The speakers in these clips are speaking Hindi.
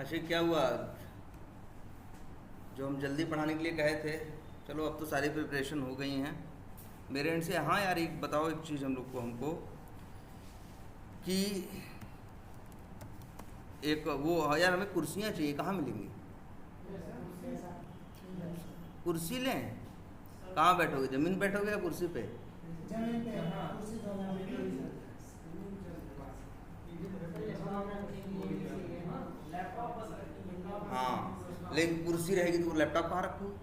अच्छा क्या हुआ? जो हम जल्दी पढ़ाने के लिए कहे थे, चलो अब तो सारी प्रिपरेशन हो गई हैं मेरे एंड से। हाँ यार, एक बताओ एक चीज़ हम लोग को, हमको कि एक वो यार हमें कुर्सियाँ चाहिए, कहाँ मिलेंगी? कुर्सी लें? कहाँ बैठोगे, ज़मीन बैठोगे या कुर्सी पे? हाँ, लेकिन कुर्सी रहेगी तो लैपटॉप कहाँ रखोगे?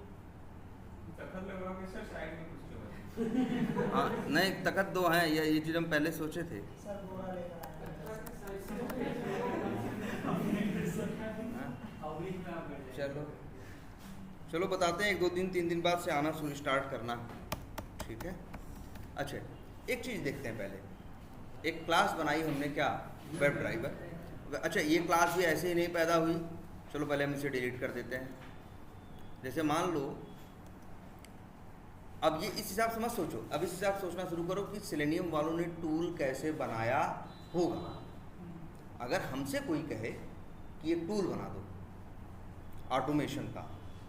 हाँ नहीं, तखत दो हैं, ये चीज़ हम पहले सोचे थे। हाँ, चलो चलो बताते हैं, एक दो दिन 3 दिन बाद से आना शुरू स्टार्ट करना, ठीक है? अच्छा, एक चीज़ देखते हैं पहले। एक क्लास बनाई हमने, क्या? Web driver. अच्छा, ये क्लास भी ऐसे ही नहीं पैदा हुई। चलो पहले हम इसे डिलीट कर देते हैं। जैसे मान लो, अब ये इस हिसाब से मत सोचो, अब इस हिसाब से सोचना शुरू करो कि सेलेनियम वालों ने टूल कैसे बनाया होगा। अगर हमसे कोई कहे कि एक टूल बना दो ऑटोमेशन का,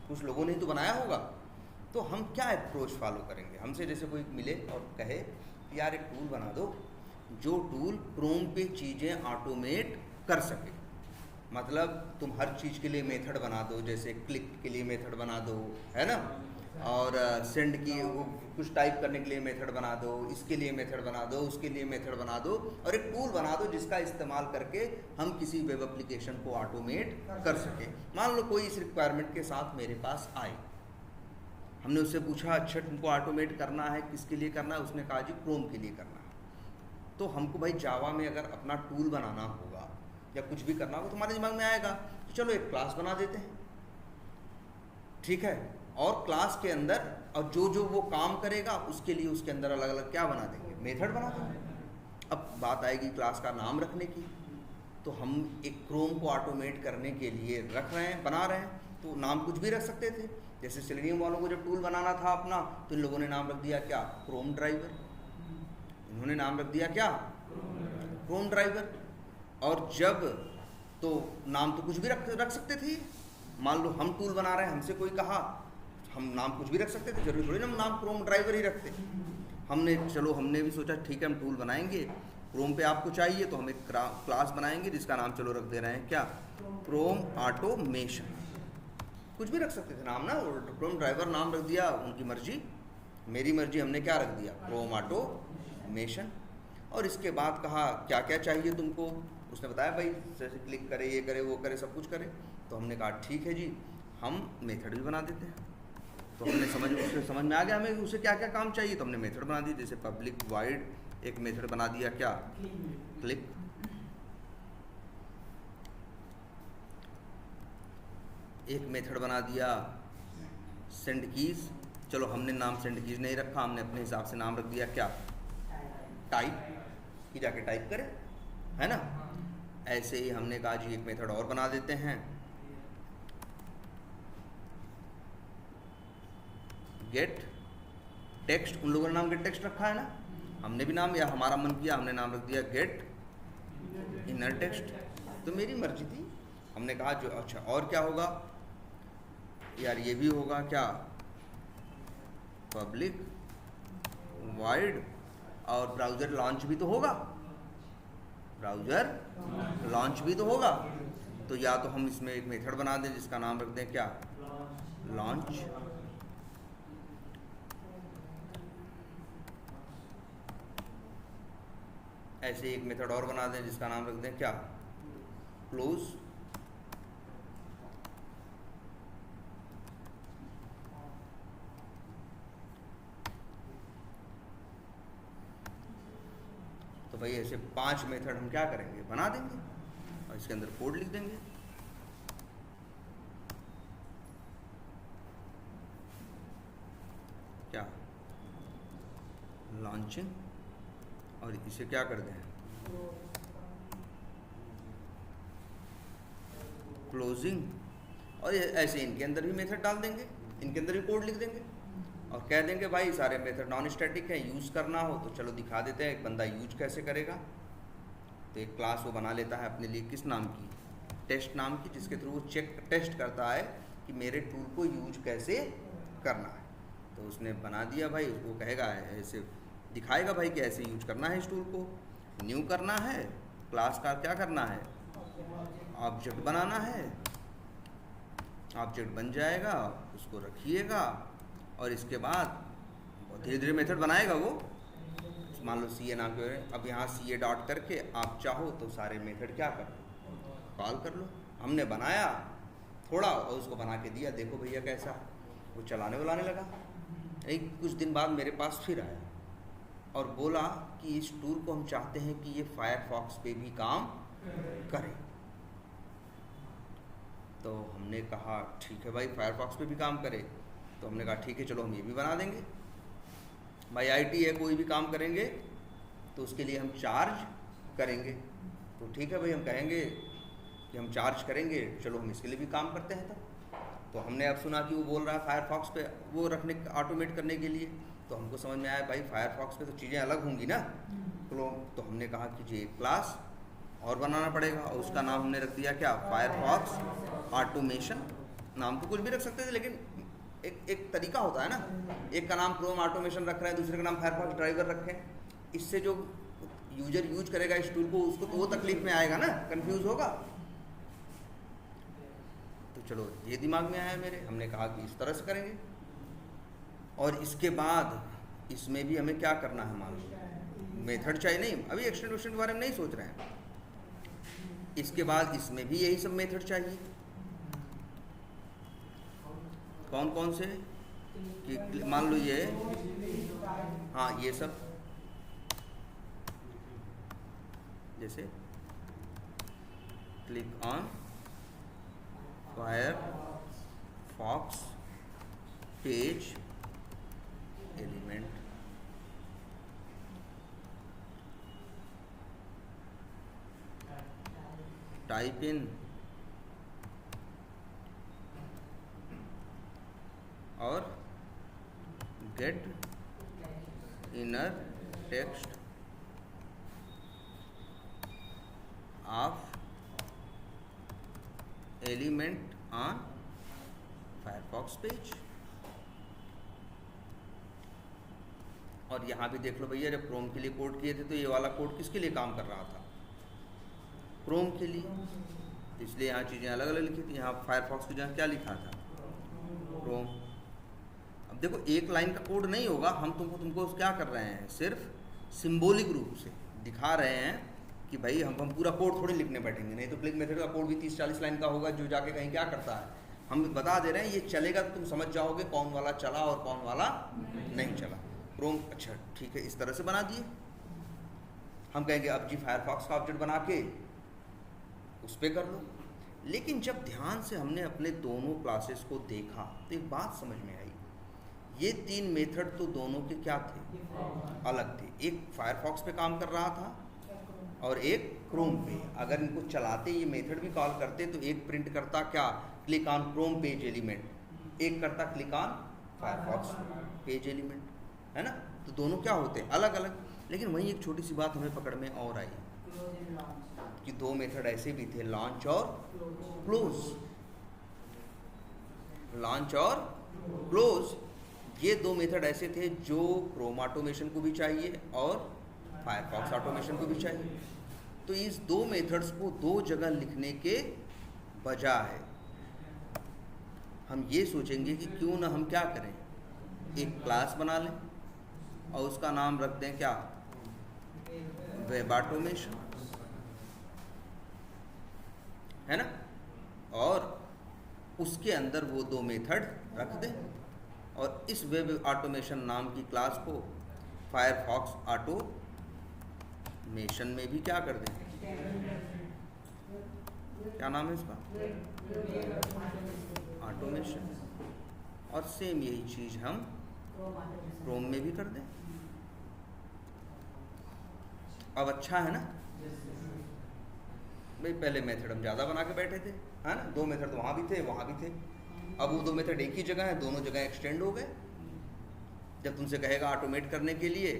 कुछ लोगों ने तो बनाया होगा, तो हम क्या अप्रोच फॉलो करेंगे? हमसे जैसे कोई मिले और कहे कि यार एक टूल बना दो जो टूल क्रोम पे चीज़ें ऑटोमेट कर सके। मतलब तुम हर चीज़ के लिए मेथड बना दो, जैसे क्लिक के लिए मेथड बना दो, है ना? और सेंड की वो कुछ टाइप करने के लिए मेथड बना दो, इसके लिए मेथड बना दो, उसके लिए मेथड बना दो, और एक टूल बना दो जिसका इस्तेमाल करके हम किसी वेब एप्लीकेशन को ऑटोमेट कर सके। मान लो कोई इस रिक्वायरमेंट के साथ मेरे पास आए, हमने उससे पूछा अच्छा तुमको ऑटोमेट करना है, किसके लिए करना है? उसने कहा जी क्रोम के लिए करना है। तो हमको भाई जावा में अगर अपना टूल बनाना होगा या कुछ भी करना होगा, तुम्हारे दिमाग में आएगा तो चलो एक क्लास बना देते हैं, ठीक है? और क्लास के अंदर और जो जो वो काम करेगा उसके लिए उसके अंदर अलग अलग क्या बना देंगे? मेथड बना देंगे। अब बात आएगी क्लास का नाम रखने की, तो हम एक क्रोम को ऑटोमेट करने के लिए रख रहे हैं, बना रहे हैं, तो नाम कुछ भी रख सकते थे। जैसे सेलेनियम वालों को जब टूल बनाना था अपना, तो इन लोगों ने नाम रख दिया क्या? Chrome driver. इन्होंने नाम रख दिया क्या? Chrome driver. और जब तो नाम तो कुछ भी रख सकते थे। मान लो हम टूल बना रहे हैं, हमसे कोई कहा, हम नाम कुछ भी रख सकते थे, जरूरी थोड़ी ना हम नाम क्रोम ड्राइवर ही रखते। हमने भी सोचा ठीक है हम टूल बनाएंगे, क्रोम पे आपको चाहिए तो हम एक क्लास बनाएंगे जिसका नाम चलो रख दे रहे हैं क्या? Chrome automation. कुछ भी रख सकते थे नाम ना, क्रोम ड्राइवर नाम रख दिया, उनकी मर्जी। मेरी मर्जी, हमने क्या रख दिया? Chrome automation. और इसके बाद कहा क्या क्या चाहिए तुमको? उसने बताया भाई जैसे क्लिक करे, ये करे, वो करे, सब कुछ करे। तो हमने कहा ठीक है जी, हम मेथड भी बना देते हैं। तो हमने उससे समझ में आ गया हमें उसे क्या क्या काम चाहिए, तो हमने मेथड बना दी। जैसे पब्लिक वाइड एक मेथड बना दिया, क्या? क्लिक। एक मेथड बना दिया सेंड कीज। चलो हमने नाम सेंड कीज नहीं रखा, हमने अपने हिसाब से नाम रख दिया क्या? टाइप, कि जाके टाइप करे, है ना? ऐसे ही हमने कहा जी एक मेथड और बना देते हैं, गेट टेक्स्ट। उन लोगों ने नाम गेट टेक्स्ट रखा है ना, हमने भी नाम, या हमारा मन किया हमने नाम रख दिया गेट इनर टेक्स्ट। तो मेरी मर्जी थी, हमने कहा जो अच्छा और क्या होगा यार, ये भी होगा क्या? पब्लिक वाइड, और ब्राउज़र लॉन्च भी तो होगा, ब्राउज़र लॉन्च भी तो होगा। तो या तो हम इसमें एक मेथड बना दें जिसका नाम रख दें क्या? लॉन्च। ऐसे एक मेथड और बना दें जिसका नाम रख दें क्या? क्लोज। तो भाई ऐसे 5 मेथड हम क्या करेंगे? बना देंगे और इसके अंदर कोड लिख देंगे। क्या? लॉन्चिंग, और इसे क्या कर दें? क्लोजिंग। और ऐसे इनके अंदर भी मेथड डाल देंगे, इनके अंदर भी कोड लिख देंगे और कह देंगे भाई सारे मेथड नॉन स्टैटिक है, यूज़ करना हो तो चलो दिखा देते हैं एक बंदा यूज कैसे करेगा। तो एक क्लास वो बना लेता है अपने लिए, किस नाम की? टेस्ट नाम की, जिसके थ्रू वो टेस्ट करता है कि मेरे टूल को यूज कैसे करना है। तो उसने बना दिया भाई, उसको कहेगा ऐसे दिखाएगा भाई कि ऐसे यूज करना है इस टूल को। न्यू करना है, क्लास का क्या करना है, ऑब्जेक्ट बनाना है, ऑब्जेक्ट बन जाएगा, उसको रखिएगा और इसके बाद धीरे धीरे मेथड बनाएगा वो। मान लो CA नाम के, अब यहाँ CA डॉट करके आप चाहो तो सारे मेथड क्या कर लो, कॉल कर लो। हमने बनाया थोड़ा और उसको बना के दिया, देखो भैया कैसा वो चलाने वालाने लगा। एक कुछ दिन बाद मेरे पास फिर आया और बोला कि इस टूल को हम चाहते हैं कि ये फायरफॉक्स पे भी काम करे। तो हमने कहा ठीक है भाई, फायरफॉक्स पे भी काम करे। तो हमने कहा ठीक है चलो हम ये भी बना देंगे भाई। IT है, कोई भी काम करेंगे तो उसके लिए हम चार्ज करेंगे। तो ठीक है भाई, हम कहेंगे कि हम चार्ज करेंगे, चलो हम इसके लिए भी काम करते हैं। तो हमने अब सुना कि वो बोल रहा है फायरफॉक्स पे वो रखने ऑटोमेट करने के लिए। तो हमको समझ में आया भाई फायरफॉक्स पे तो चीज़ें अलग होंगी ना। तो हमने कहा कि जी एक क्लास और बनाना पड़ेगा और उसका नाम हमने रख दिया क्या, फायरफॉक्स ऑटोमेशन। नाम तो कुछ भी रख सकते थे, लेकिन एक तरीका होता है ना। एक का नाम क्रोम ऑटोमेशन रख रहे हैं, दूसरे का नाम फायरफॉक्स ड्राइवर रखें। इससे जो यूजर यूज करेगा इस टूल को, उसको तो वो तकलीफ में आएगा ना, कंफ्यूज होगा। तो चलो ये दिमाग में आया मेरे, हमने कहा कि इस तरह से करेंगे। और इसके बाद इसमें भी हमें क्या करना है, मान लो मेथड चाहिए, नहीं अभी एक्सटेंशन के बारे में नहीं सोच रहे हैं। इसके बाद इसमें भी यही सब मेथड चाहिए। कौन कौन से, कि मान लो ये, हाँ ये सब, जैसे click on Firefox page element, type in और get inner text of element on Firefox page. और यहाँ भी देख लो भैया, जब क्रोम के लिए कोड किए थे तो ये वाला कोड किसके लिए काम कर रहा था, क्रोम के लिए। इसलिए यहाँ चीज़ें अलग अलग लिखी थी। यहाँ फायरफॉक्स की जगह क्या लिखा था, क्रोम। अब देखो एक लाइन का कोड नहीं होगा, हम तुमको क्या कर रहे हैं, सिर्फ सिंबॉलिक रूप से दिखा रहे हैं कि भाई हम पूरा कोड थोड़ी लिखने बैठेंगे। नहीं तो क्लिक मेथड का कोड भी 30-40 लाइन का होगा, जो जाके कहीं क्या करता है। हम बता दे रहे हैं ये चलेगा तो तुम समझ जाओगे कौन वाला चला और कौन वाला नहीं चला। क्रोम, अच्छा ठीक है, इस तरह से बना दिए। हम कहेंगे अब जी फायरफॉक्स का ऑब्जेक्ट बना के उस पर कर लो। लेकिन जब ध्यान से हमने अपने दोनों क्लासेस को देखा तो एक बात समझ में आई, ये 3 मेथड तो दोनों के क्या थे, अलग थे। एक फायरफॉक्स पे काम कर रहा था और एक क्रोम पे। अगर इनको चलाते ये मेथड भी कॉल करते तो एक प्रिंट करता क्या, click on Chrome page element, एक करता click on Firefox page element, है ना। तो दोनों क्या होते हैं, अलग अलग। लेकिन वहीं एक छोटी सी बात हमें पकड़ में और आई कि 2 मेथड ऐसे भी थे, लॉन्च और क्लोज। लॉन्च और क्लोज ये 2 मेथड ऐसे थे जो क्रोम ऑटोमेशन को भी चाहिए और फायरफॉक्स ऑटोमेशन को भी चाहिए। तो इस 2 मेथड्स को 2 जगह लिखने के बजाय हम ये सोचेंगे कि क्यों ना हम क्या करें, एक क्लास बना लें और उसका नाम रख दें क्या, वेब ऑटोमेशन, है ना। और उसके अंदर वो 2 मेथड रख दें और इस वेब ऑटोमेशन नाम की क्लास को फायरफॉक्स ऑटोमेशन में भी क्या कर दें, क्या नाम है इसका, ऑटोमेशन। और सेम यही चीज़ हम क्रोम में भी कर दें। अब अच्छा है ना भाई, पहले मेथड हम ज़्यादा बना के बैठे थे, है ना। 2 मेथड तो वहाँ भी थे वहाँ भी थे। अब वो 2 मेथड एक ही जगह है, दोनों जगह एक्सटेंड हो गए। जब तुमसे कहेगा ऑटोमेट करने के लिए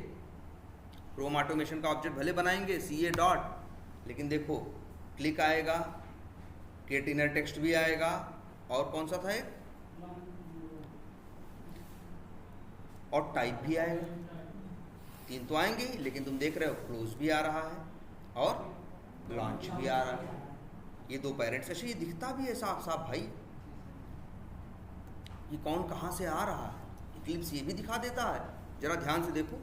क्रोम ऑटोमेशन का ऑब्जेक्ट भले बनाएंगे CA डॉट, लेकिन देखो क्लिक आएगा, गेट इनर टेक्स्ट भी आएगा, और कौन सा था एक, और टाइप भी आएगा। 3 तो आएंगे, लेकिन तुम देख रहे हो क्लोज भी आ रहा है और लॉन्च भी आ रहा है। ये 2 पेरेंट्स। अच्छा, ये दिखता भी है साफ साफ भाई, ये कौन कहाँ से आ रहा है, इक्लिप्स ये भी दिखा देता है। जरा ध्यान से देखो,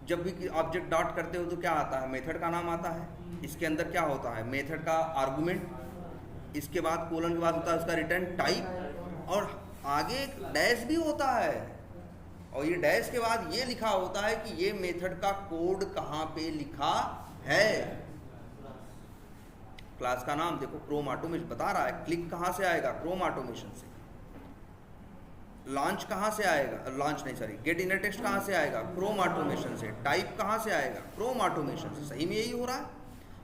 जब भी ऑब्जेक्ट डॉट करते हो तो क्या आता है, मेथड का नाम आता है। इसके अंदर क्या होता है, मेथड का आर्गुमेंट, इसके बाद कोलन के बाद होता है उसका रिटर्न टाइप, और आगे एक डैश भी होता है, और ये डैश के बाद ये लिखा होता है कि ये मेथड का कोड कहाँ पे लिखा है। क्लास का नाम देखो, क्रोम ऑटोमेशन बता रहा है। क्लिक कहाँ से आएगा, क्रोम ऑटोमेशन से। लॉन्च कहाँ से आएगा, लॉन्च नहीं सॉरी, गेट इनर टेक्स्ट कहाँ से आएगा, क्रोम ऑटोमेशन से। टाइप कहाँ से आएगा, क्रोम ऑटोमेशन से। सही में यही हो रहा है।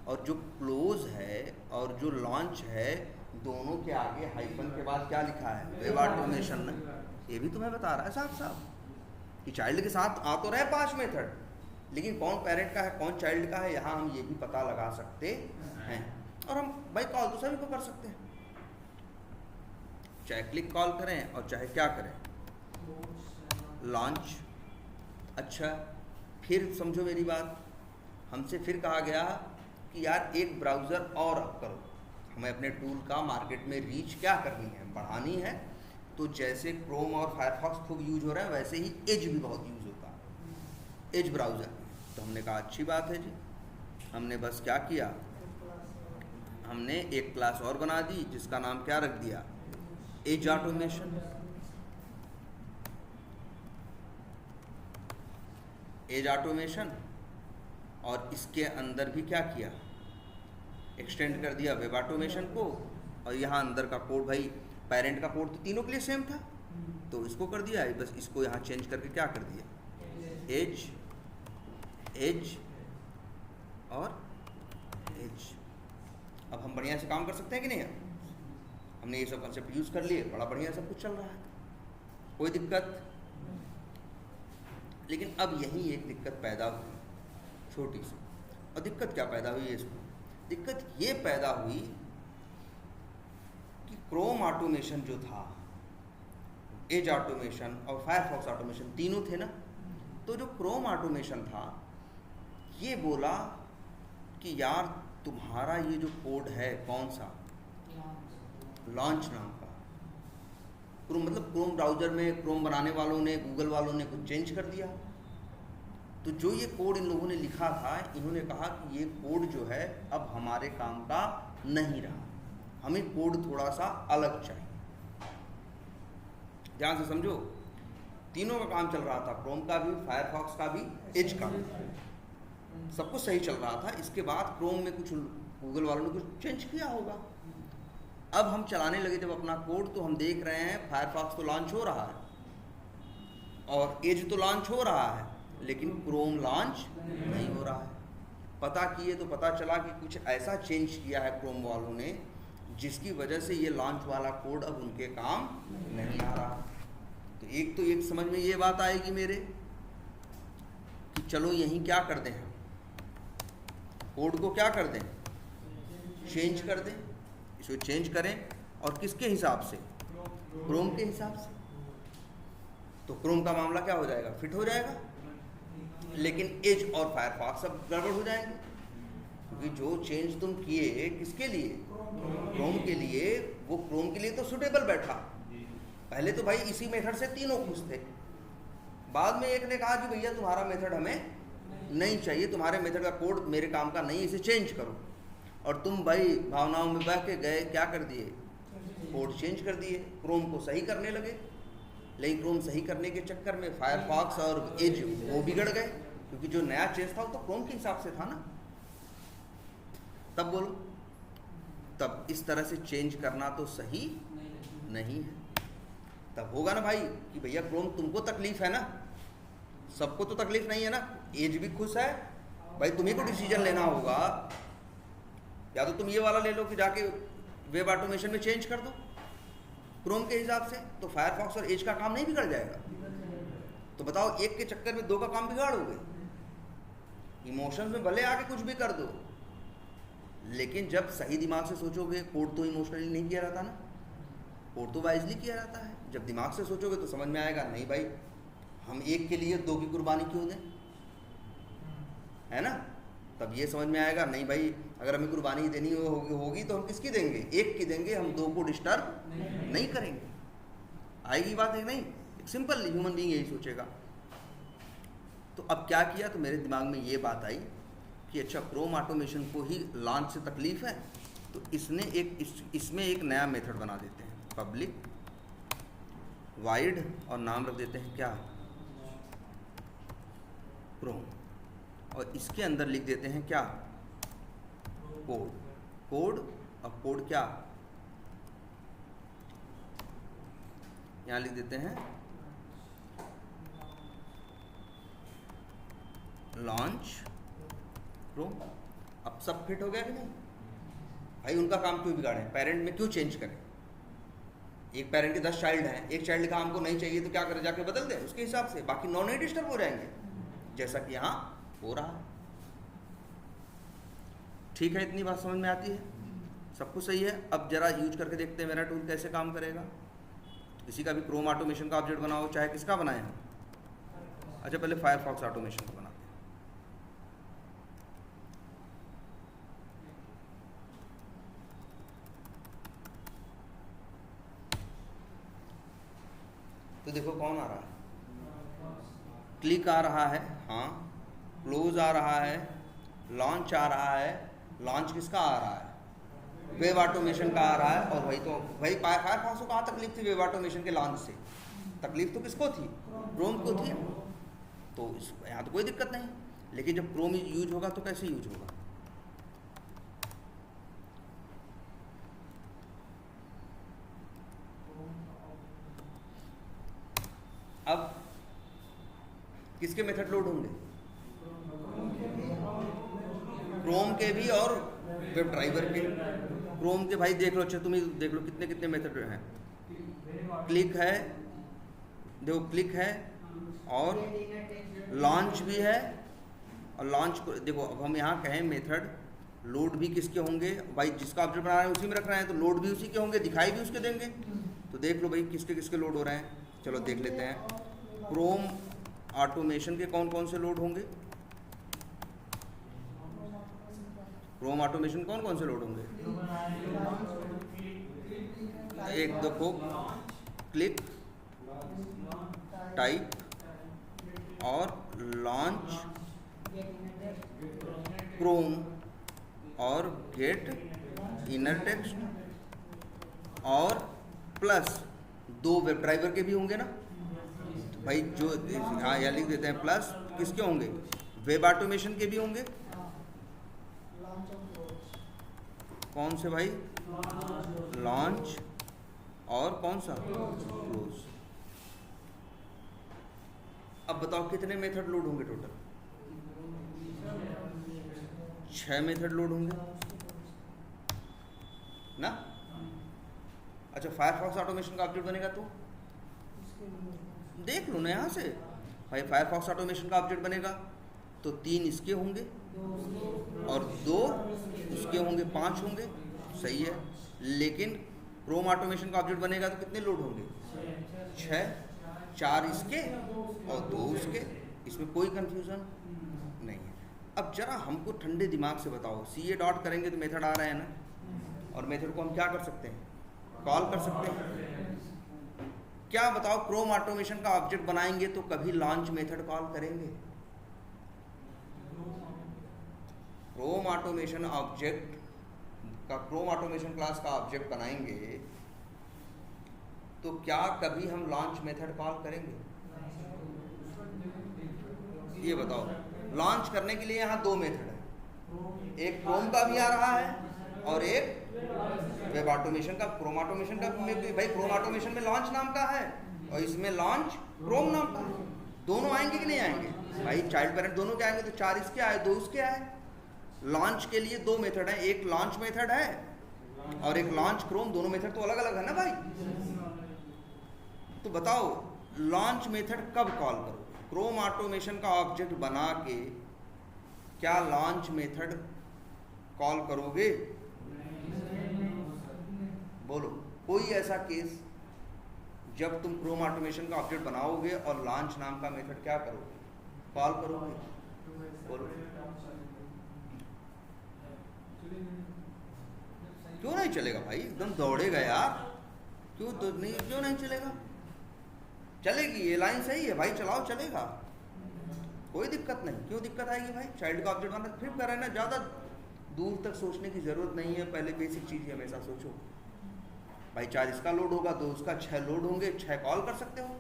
और जो क्लोज है और जो लॉन्च है, दोनों के आगे हाइफन के बाद क्या लिखा है, वेब ऑटोमेशन ने। ये भी तुम्हें बता रहा है साफ साफ कि चाइल्ड के साथ आ तो रहे 5 मेथड, लेकिन कौन पेरेंट का है कौन चाइल्ड का है, यहाँ हम ये भी पता लगा सकते हैं। और हम भाई कॉल तो सभी को कर सकते हैं, चाहे क्लिक कॉल करें और चाहे क्या करें, लॉन्च। अच्छा, फिर समझो मेरी बात, हमसे फिर कहा गया कि यार एक ब्राउज़र और अप करो, हमें अपने टूल का मार्केट में रीच क्या करनी है, बढ़ानी है। तो जैसे क्रोम और फायरफॉक्स खूब यूज हो रहा है, वैसे ही एज भी बहुत यूज होता है, एज ब्राउज़र। तो हमने कहा अच्छी बात है जी। हमने बस क्या किया, हमने एक क्लास और बना दी जिसका नाम क्या रख दिया, एज ऑटोमेशन। एज ऑटोमेशन, और इसके अंदर भी क्या किया, एक्सटेंड कर दिया वेब ऑटोमेशन को। और यहाँ अंदर का कोड, भाई पेरेंट का कोड तो तीनों के लिए सेम था, तो इसको कर दिया, बस इसको यहाँ चेंज करके क्या कर दिया, एज, एज और एज। अब हम बढ़िया से काम कर सकते हैं कि नहीं। हमने ये सब कंसेप्ट यूज़ कर लिए, बड़ा बढ़िया सब कुछ चल रहा है, कोई दिक्कत। लेकिन अब यहीं एक दिक्कत पैदा हुई, छोटी सी। और दिक्कत क्या पैदा हुई है इसमें, दिक्कत ये पैदा हुई कि क्रोम ऑटोमेशन जो था, एज ऑटोमेशन और फायरफॉक्स ऑटोमेशन तीनों थे ना। तो जो क्रोम ऑटोमेशन था, ये बोला कि यार तुम्हारा ये जो कोड है कौन सा, लॉन्च नाम का। क्रोम मतलब क्रोम ब्राउज़र में क्रोम बनाने वालों ने, गूगल वालों ने कुछ चेंज कर दिया। तो जो ये कोड इन लोगों ने लिखा था, इन्होंने कहा कि ये कोड जो है अब हमारे काम का नहीं रहा, हमें कोड थोड़ा सा अलग चाहिए। ध्यान से समझो, तीनों का काम चल रहा था, क्रोम का भी, फायरफॉक्स का भी, एज का भी, सब कुछ सही चल रहा था। इसके बाद क्रोम में कुछ गूगल वालों ने कुछ चेंज किया होगा। अब हम चलाने लगे जब अपना कोड, तो हम देख रहे हैं फायरफॉक्स तो लॉन्च हो रहा है और एज तो लॉन्च हो रहा है, लेकिन क्रोम लॉन्च नहीं हो रहा है। पता किए तो पता चला कि कुछ ऐसा चेंज किया है क्रोम वालों ने, जिसकी वजह से ये लॉन्च वाला कोड अब उनके काम नहीं आ रहा। तो एक समझ में ये बात आएगी मेरे कि चलो यहीं क्या कर दें, कोड को क्या कर दें, चेंज कर दें। इसको चेंज करें, और किसके हिसाब से, क्रोम के हिसाब से। तो क्रोम का मामला क्या हो जाएगा, फिट हो जाएगा, लेकिन एज और फायरफॉक्स सब गड़बड़ हो जाएंगे। क्योंकि जो चेंज तुम किए किसके लिए, क्रोम के लिए, वो क्रोम के लिए तो सुटेबल बैठा। पहले तो भाई इसी मेथड से तीनों खुश थे, बाद में एक ने कहा कि भैया तुम्हारा मेथड हमें नहीं चाहिए, तुम्हारे मेथड का कोड मेरे काम का नहीं, इसे चेंज करो। और तुम भाई भावनाओं में बह के गए, क्या कर दिए, कोड चेंज कर दिए, क्रोम को सही करने लगे। लेकिन क्रोम सही करने के चक्कर में फायरफॉक्स और एज वो बिगड़ गए, क्योंकि जो नया चेंज था वो तो क्रोम के हिसाब से था ना। तब बोलो, तब इस तरह से चेंज करना तो सही नहीं है। तब होगा ना भाई कि भैया क्रोम तुमको तकलीफ है ना, सबको तो तकलीफ नहीं है ना, एज भी खुश है। भाई तुम्ही को डिसीजन लेना होगा, या तो तुम ये वाला ले लो कि जाके वेब ऑटोमेशन में चेंज कर दो क्रोम के हिसाब से, तो फायरफॉक्स और एज का काम नहीं बिगड़ जाएगा। तो बताओ, एक के चक्कर में 2 का काम बिगाड़ोगे। इमोशंस में भले आके कुछ भी कर दो, लेकिन जब सही दिमाग से सोचोगे, कोड तो इमोशनली नहीं किया जाता ना, कोड तो वाइजली किया जाता है। जब दिमाग से सोचोगे तो समझ में आएगा, नहीं भाई हम एक के लिए दो की कुर्बानी क्यों दें, है ना। तब ये समझ में आएगा, नहीं भाई अगर हमें कुर्बानी देनी होगी तो हम किसकी देंगे, एक की देंगे, हम दो को डिस्टर्ब नहीं करेंगे। आएगी बात है नहीं, एक सिंपल ह्यूमन बीइंग यही सोचेगा। तो अब क्या किया, तो मेरे दिमाग में ये बात आई कि अच्छा क्रोम ऑटोमेशन को ही लॉन्च से तकलीफ है, तो इसमें एक नया मेथड बना देते हैं, पब्लिक वाइड, और नाम रख देते हैं क्या, क्रोम, और इसके अंदर लिख देते हैं क्या, कोड। अब कोड क्या, यहाँ लिख देते हैं लॉन्च क्रोम। अब सब फिट हो गया कि नहीं भाई, उनका काम क्यों बिगाड़ें, पेरेंट में क्यों चेंज करें। एक पेरेंट के 10 चाइल्ड हैं, एक चाइल्ड का हमको नहीं चाहिए तो क्या करें, जाके बदल दें उसके हिसाब से, बाकी 9 नहीं डिस्टर्ब हो जाएंगे, जैसा कि यहाँ हो रहा है। ठीक है, इतनी बात समझ में आती है, सब कुछ सही है। अब जरा यूज करके देखते हैं मेरा टूल कैसे काम करेगा। किसी का भी क्रोम ऑटोमेशन का ऑब्जेक्ट बनाओ, चाहे किसका बनाए हम। अच्छा पहले फायरफॉक्स ऑटोमेशन को बनाते हैं। तो देखो कौन आ रहा है, क्लिक आ रहा है, हाँ, क्लोज आ रहा है, लॉन्च आ रहा है। लॉन्च किसका आ रहा है, वेब ऑटोमेशन का आ रहा है। और वही तो भाई फायरफॉक्स को कहाँ तकलीफ थी वेब ऑटोमेशन के लॉन्च से, तकलीफ तो किसको थी, क्रोम को थी। तो यहाँ तो कोई दिक्कत नहीं, लेकिन जब क्रोम यूज होगा तो कैसे यूज होगा। अब किसके मेथड लोड होंगे, क्रोम के भी और वेब ड्राइवर के। क्रोम के भाई देख लो, अच्छा तुम ही देख लो कितने कितने मेथड हैं। क्लिक है, देखो क्लिक है, और लॉन्च भी है। और लॉन्च को देखो, अब हम यहाँ कहें मेथड लोड भी किसके होंगे भाई, जिसका ऑब्जेक्ट बना रहे हैं उसी में रख रहे हैं, तो लोड भी उसी के होंगे, दिखाई भी उसके देंगे। तो देख लो भाई किसके किसके लोड हो रहे हैं। चलो देख लेते हैं, क्रोम ऑटोमेशन के कौन कौन से लोड होंगे, क्रोम ऑटोमेशन कौन कौन से लोड होंगे। एक देखो, क्लिक, टाइप और लॉन्च, क्रोम और गेट इनर टेक्स्ट, और प्लस 2 वेब ड्राइवर के भी होंगे ना भाई, जो हाँ यहाँ लिख देते हैं प्लस किसके होंगे, वेब ऑटोमेशन के भी होंगे। कौन से भाई, लॉन्च और कौन सा, क्लोज। अब बताओ कितने मेथड लोड होंगे टोटल, 6 मेथड लोड होंगे ना। अच्छा फायरफॉक्स ऑटोमेशन का ऑब्जेक्ट बनेगा तो देख लो ना यहाँ से भाई, फायरफॉक्स ऑटोमेशन का ऑब्जेक्ट बनेगा तो 3 इसके होंगे और 2 इसके होंगे, 5 होंगे, सही है। लेकिन क्रोम ऑटोमेशन का ऑब्जेक्ट बनेगा तो कितने लोड होंगे, 6, 4 इसके और 2 उसके, इसमें कोई कंफ्यूजन नहीं है। अब जरा हमको ठंडे दिमाग से बताओ, CA डॉट करेंगे तो मेथड आ रहे हैं ना, और मेथड को हम क्या कर सकते हैं, कॉल कर सकते हैं। क्या बताओ, क्रोम ऑटोमेशन का ऑब्जेक्ट बनाएंगे तो कभी लॉन्च मेथड कॉल करेंगे। क्रोम ऑटोमेशन ऑब्जेक्ट का, क्रोम ऑटोमेशन क्लास का ऑब्जेक्ट बनाएंगे तो क्या कभी हम लॉन्च मेथड कॉल करेंगे, ये बताओ। लॉन्च करने के लिए यहाँ 2 मेथड है, एक क्रोम का भी आ रहा है और एक वेब ऑटोमेशन का। क्रोम ऑटोमेशन का में भी भाई, क्रोम ऑटोमेशन में लॉन्च नाम का है और इसमें लॉन्च क्रोम नाम का है। दोनों आएंगे कि नहीं आएंगे भाई, चाइल्ड पेरेंट दोनों के आएंगे, तो 4 इसके आए, 2 उसके आए। लॉन्च के लिए 2 मेथड है, एक लॉन्च मेथड है और एक लॉन्च क्रोम, दोनों मेथड तो अलग अलग है ना भाई। तो बताओ लॉन्च मेथड कब कॉल करो, क्रोम ऑटोमेशन का ऑब्जेक्ट बना के क्या लॉन्च मेथड कॉल करोगे? बोलो कोई ऐसा केस जब तुम क्रोम ऑटोमेशन का ऑब्जेक्ट बनाओगे और लॉन्च नाम का मेथड क्या करोगे? कॉल करोगे? बोलो क्यों नहीं चलेगा भाई? एकदम दौड़ेगा यार, क्यों तो नहीं, क्यों नहीं चलेगा? चलेगी, ये लाइन सही है भाई, चलाओ चलेगा, कोई दिक्कत नहीं। क्यों दिक्कत आएगी भाई? चाइल्ड का ऑब्जेक्ट बनाना फिर कर रहे ना, ज़्यादा दूर तक सोचने की ज़रूरत नहीं है, पहले बेसिक चीज़ ही हमेशा सोचो भाई। 4 इसका लोड होगा, 2 उसका, 6 लोड होंगे, 6 कॉल कर सकते हो।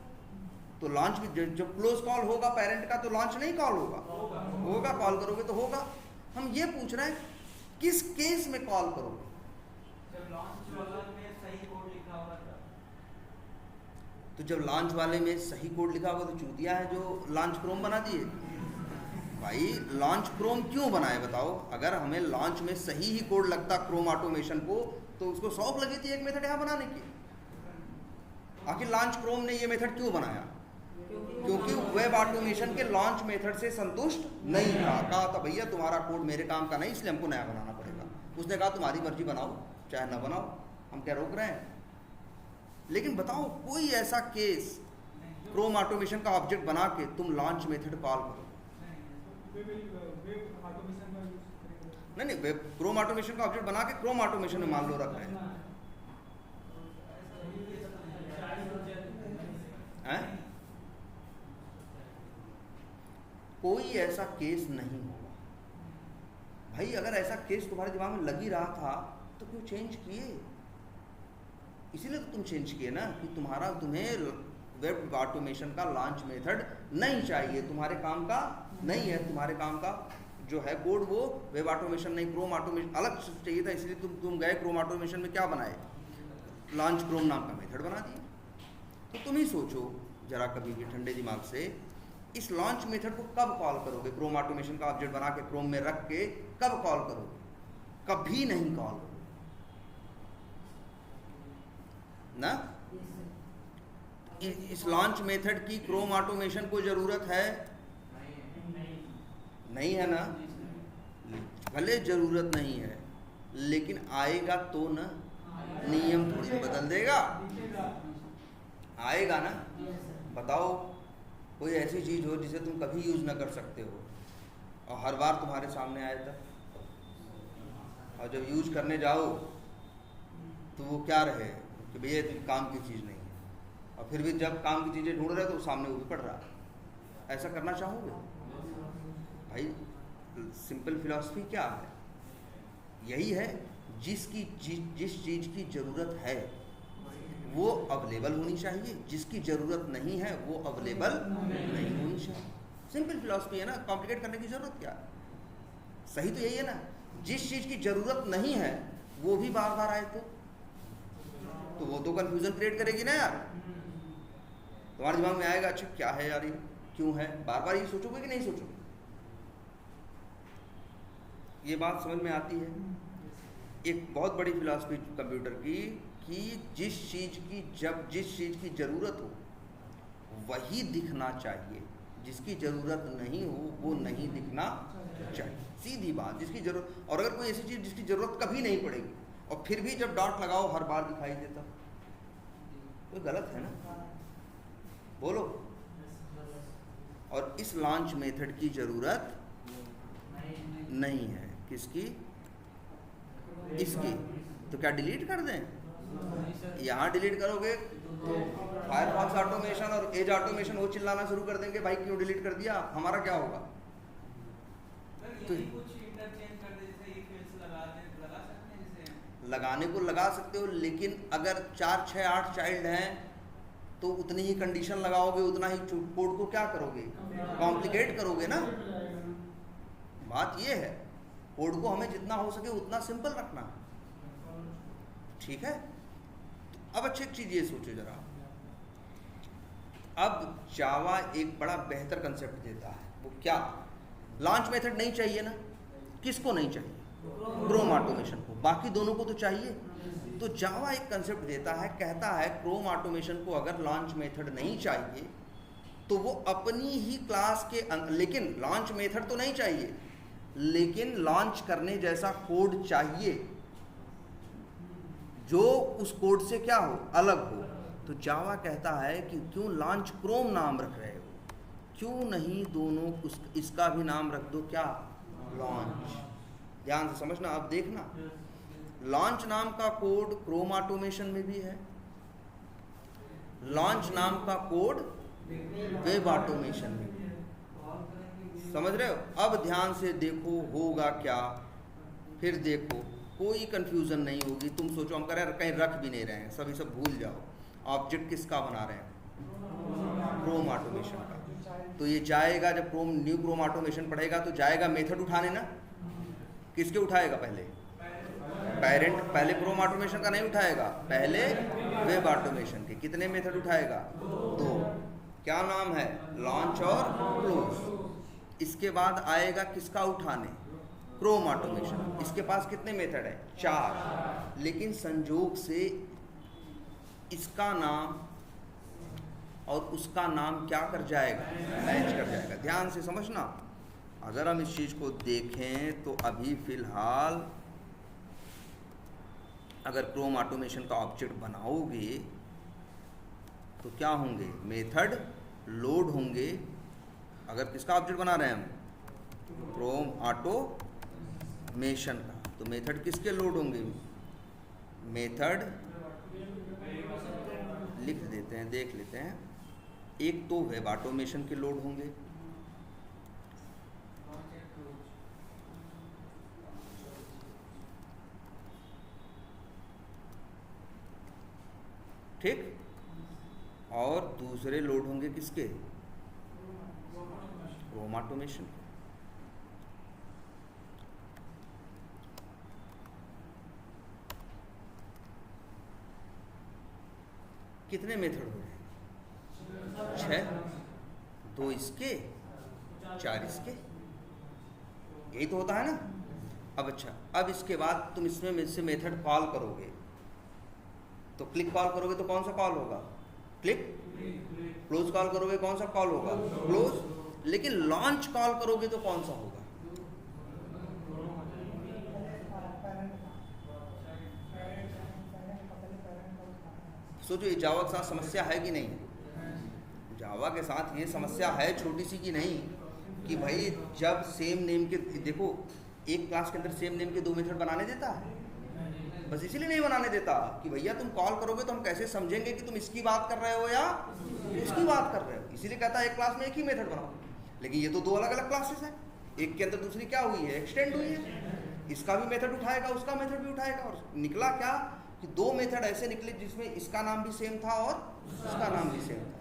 तो लॉन्च भी जब क्लोज कॉल होगा पेरेंट का तो लॉन्च नहीं कॉल होगा, कॉल करोगे तो होगा। हम ये पूछ रहे हैं किस केस में कॉल करोगे? जब लॉन्च वाला में सही कोड लिखा होगा तो जब लॉन्च वाले में सही कोड लिखा होगा तो चूतिया है जो लॉन्च क्रोम बना दिए भाई। लॉन्च क्रोम क्यों बनाए बताओ? अगर हमें लॉन्च में सही ही कोड लगता क्रोम ऑटोमेशन को तो उसको सौंप लगी थी एक मेथड यहाँ बनाने की। आखिर लॉन्च क्रोम ने ये मेथड क्यों बनाया? क्योंकि वेब ऑटोमेशन के लॉन्च मेथड से संतुष्ट नहीं था। कहा था भैया तुम्हारा कोड मेरे काम का नहीं, इसलिए हमको नया बनाना पड़ेगा। उसने कहा तुम्हारी मर्जी, बनाओ चाहे ना बनाओ, हम क्या रोक रहे हैं? लेकिन बताओ कोई ऐसा केस क्रोम ऑटोमेशन का ऑब्जेक्ट बना के तुम लॉन्च मेथड कॉल करो? नहीं, वेब क्रोम ऑटोमेशन का ऑब्जेक्ट बना के क्रोम ऑटोमेशन में मान लो रख रहे हैं। कोई ऐसा केस नहीं होगा भाई। अगर ऐसा केस तुम्हारे दिमाग में लग ही रहा था तो क्यों चेंज किए? इसीलिए तो तुम चेंज किए ना कि तुम्हें वेब ऑटोमेशन का लॉन्च मेथड नहीं चाहिए, तुम्हारे काम का नहीं है। तुम्हारे काम का जो है कोड वो वेब ऑटोमेशन नहीं, क्रोम ऑटोमेशन अलग चाहिए था। इसलिए तुम गए क्रोम ऑटोमेशन में क्या बनाए? लॉन्च क्रोम नाम का मेथड बना दिए। तो तुम ही सोचो जरा कभी भी ठंडे दिमाग से, इस लॉन्च मेथड को कब कॉल करोगे? क्रोम ऑटोमेशन का ऑब्जेक्ट बना के क्रोम में रख के कब कॉल करोगे? कभी नहीं कॉल ना। इस लॉन्च मेथड की क्रोम ऑटोमेशन को जरूरत है? नहीं है ना। भले जरूरत नहीं है लेकिन आएगा तो ना, नियम थोड़ी बदल देगा, आएगा ना। बताओ कोई ऐसी चीज हो जिसे तुम कभी यूज ना कर सकते हो और हर बार तुम्हारे सामने आए तक, और जब यूज करने जाओ तो वो क्या रहे कि भैया ये काम की चीज़ नहीं है, और फिर भी जब काम की चीज़ें ढूंढ रहे तो सामने वो भी पड़ रहा है। ऐसा करना चाहोगे भाई? सिंपल फिलॉसफी क्या है? यही है, जिस चीज़ की ज़रूरत है वो अवेलेबल होनी चाहिए, जिसकी ज़रूरत नहीं है वो अवेलेबल नहीं होनी चाहिए। सिंपल फिलॉसफी है ना, कॉम्प्लिकेट करने की ज़रूरत क्या है? सही तो यही है ना। जिस चीज़ की ज़रूरत नहीं है वो भी बार बार आए तो वो तो कंफ्यूजन क्रिएट करेगी ना यार। तुम्हारे दिमाग में आएगा अच्छा क्या है यार, ये क्यों है, बार बार ये सोचोगे कि नहीं सोचोगे? ये बात समझ में आती है? एक बहुत बड़ी फिलॉसफी कंप्यूटर की कि जिस चीज़ की ज़रूरत हो वही दिखना चाहिए, जिसकी ज़रूरत नहीं हो वो नहीं दिखना चाहिए। सीधी बात, जिसकी ज़रूरत। और अगर कोई ऐसी चीज़ जिसकी ज़रूरत कभी नहीं पड़ेगी और फिर भी जब डॉट लगाओ हर बार दिखाई देता तो गलत है ना। बोलो। और इस लॉन्च मेथड की ज़रूरत नहीं है। किसकी? इसकी। तो क्या डिलीट कर दें? यहाँ डिलीट करोगे तो फायरफॉक्स ऑटोमेशन और एज ऑटोमेशन वो चिल्लाना शुरू कर देंगे भाई क्यों डिलीट कर दिया, हमारा क्या होगा? तो लगाने को लगा सकते हो, लेकिन अगर 4, 6, 8 चाइल्ड हैं तो उतनी ही कंडीशन लगाओगे, उतना ही कोड को क्या करोगे? कॉम्प्लिकेट करोगे ना। बात ये है, कोड को हमें जितना हो सके उतना सिंपल रखना है। ठीक है। तो अब अच्छी चीज़ ये सोचो जरा, अब जावा एक बड़ा बेहतर कंसेप्ट देता है। वो क्या? लॉन्च मेथड नहीं चाहिए ना। किसको नहीं चाहिए? क्रोम ऑटोमेशन को। बाकी दोनों को तो चाहिए। तो जावा एक कंसेप्ट देता है, कहता है क्रोम ऑटोमेशन को अगर लॉन्च मेथड नहीं चाहिए तो वो अपनी ही क्लास के लेकिन लॉन्च मेथड तो नहीं चाहिए, लेकिन लॉन्च करने जैसा कोड चाहिए जो उस कोड से क्या हो, अलग हो। तो जावा कहता है कि क्यों लॉन्च क्रोम नाम रख रहे हो, क्यों नहीं दोनों इसका भी नाम रख दो क्या, लॉन्च। ध्यान से समझना, अब देखना, लॉन्च नाम का कोड क्रोम ऑटोमेशन में भी है, लॉन्च नाम का कोड वेब ऑटोमेशन में भी है। समझ रहे हो? अब ध्यान से देखो होगा क्या, फिर देखो कोई कंफ्यूजन नहीं होगी। तुम सोचो हम करें कहीं रख भी नहीं रहे हैं, सभी सब भूल जाओ। ऑब्जेक्ट किसका बना रहे हैं, क्रोम ऑटोमेशन का। तो ये जाएगा, जब क्रोम न्यू क्रोम ऑटोमेशन पढ़ेगा तो जाएगा मेथड उठाने ना, किसके उठाएगा, पहले पेरेंट, पहले क्रोम ऑटोमेशन का नहीं उठाएगा, पहले वेब ऑटोमेशन के। कितने मेथड उठाएगा, 2। क्या नाम है, लॉन्च और क्लोज। इसके बाद आएगा किसका उठाने, क्रोम ऑटोमेशन। इसके पास कितने मेथड है, 4। लेकिन संजोग से इसका नाम और उसका नाम क्या कर जाएगा, मैच कर जाएगा। ध्यान से समझना, अगर हम इस चीज़ को देखें तो अभी फ़िलहाल अगर क्रोम ऑटोमेशन का ऑब्जेक्ट बनाओगे तो क्या होंगे, मेथड लोड होंगे। अगर किसका ऑब्जेक्ट बना रहे हैं हम, क्रोम ऑटोमेशन का, तो मेथड किसके लोड होंगे, मेथड लिख देते हैं, देख लेते हैं। एक तो वेब ऑटोमेशन के लोड होंगे, ठीक, और दूसरे लोड होंगे किसके, क्रोम ऑटोमेशन के। कितने मेथड हो गए, 6, 2 इसके, 4 इसके, यही तो होता है ना। अब अच्छा, अब इसके बाद तुम इसमें से मेथड कॉल करोगे, तो क्लिक कॉल करोगे तो कौन सा कॉल होगा, क्लिक। क्लोज कॉल करोगे कौन सा कॉल होगा, क्लोज। लेकिन लॉन्च कॉल करोगे तो कौन सा होगा, सोचो ये जावा के साथ समस्या है कि नहीं, जावा के साथ ये समस्या है छोटी सी की नहीं, कि भाई जब सेम नेम के, देखो एक क्लास के अंदर सेम नेम के 2 मेथड बनाने देता है, बस इसीलिए नहीं बनाने देता कि भैया तुम कॉल करोगे तो हम कैसे समझेंगे कि तुम इसकी बात कर रहे हो या उसकी बात कर रहे हो। इसीलिए कहता है एक क्लास में एक ही मेथड बनाओ। लेकिन ये तो 2 अलग अलग क्लासेस हैं, एक के अंदर दूसरी क्या हुई है, एक्सटेंड हुई है। इसका भी मेथड उठाएगा, उसका मेथड भी उठाएगा, और निकला क्या कि 2 मेथड ऐसे निकले जिसमें इसका नाम भी सेम था और उसका नाम भी सेम था।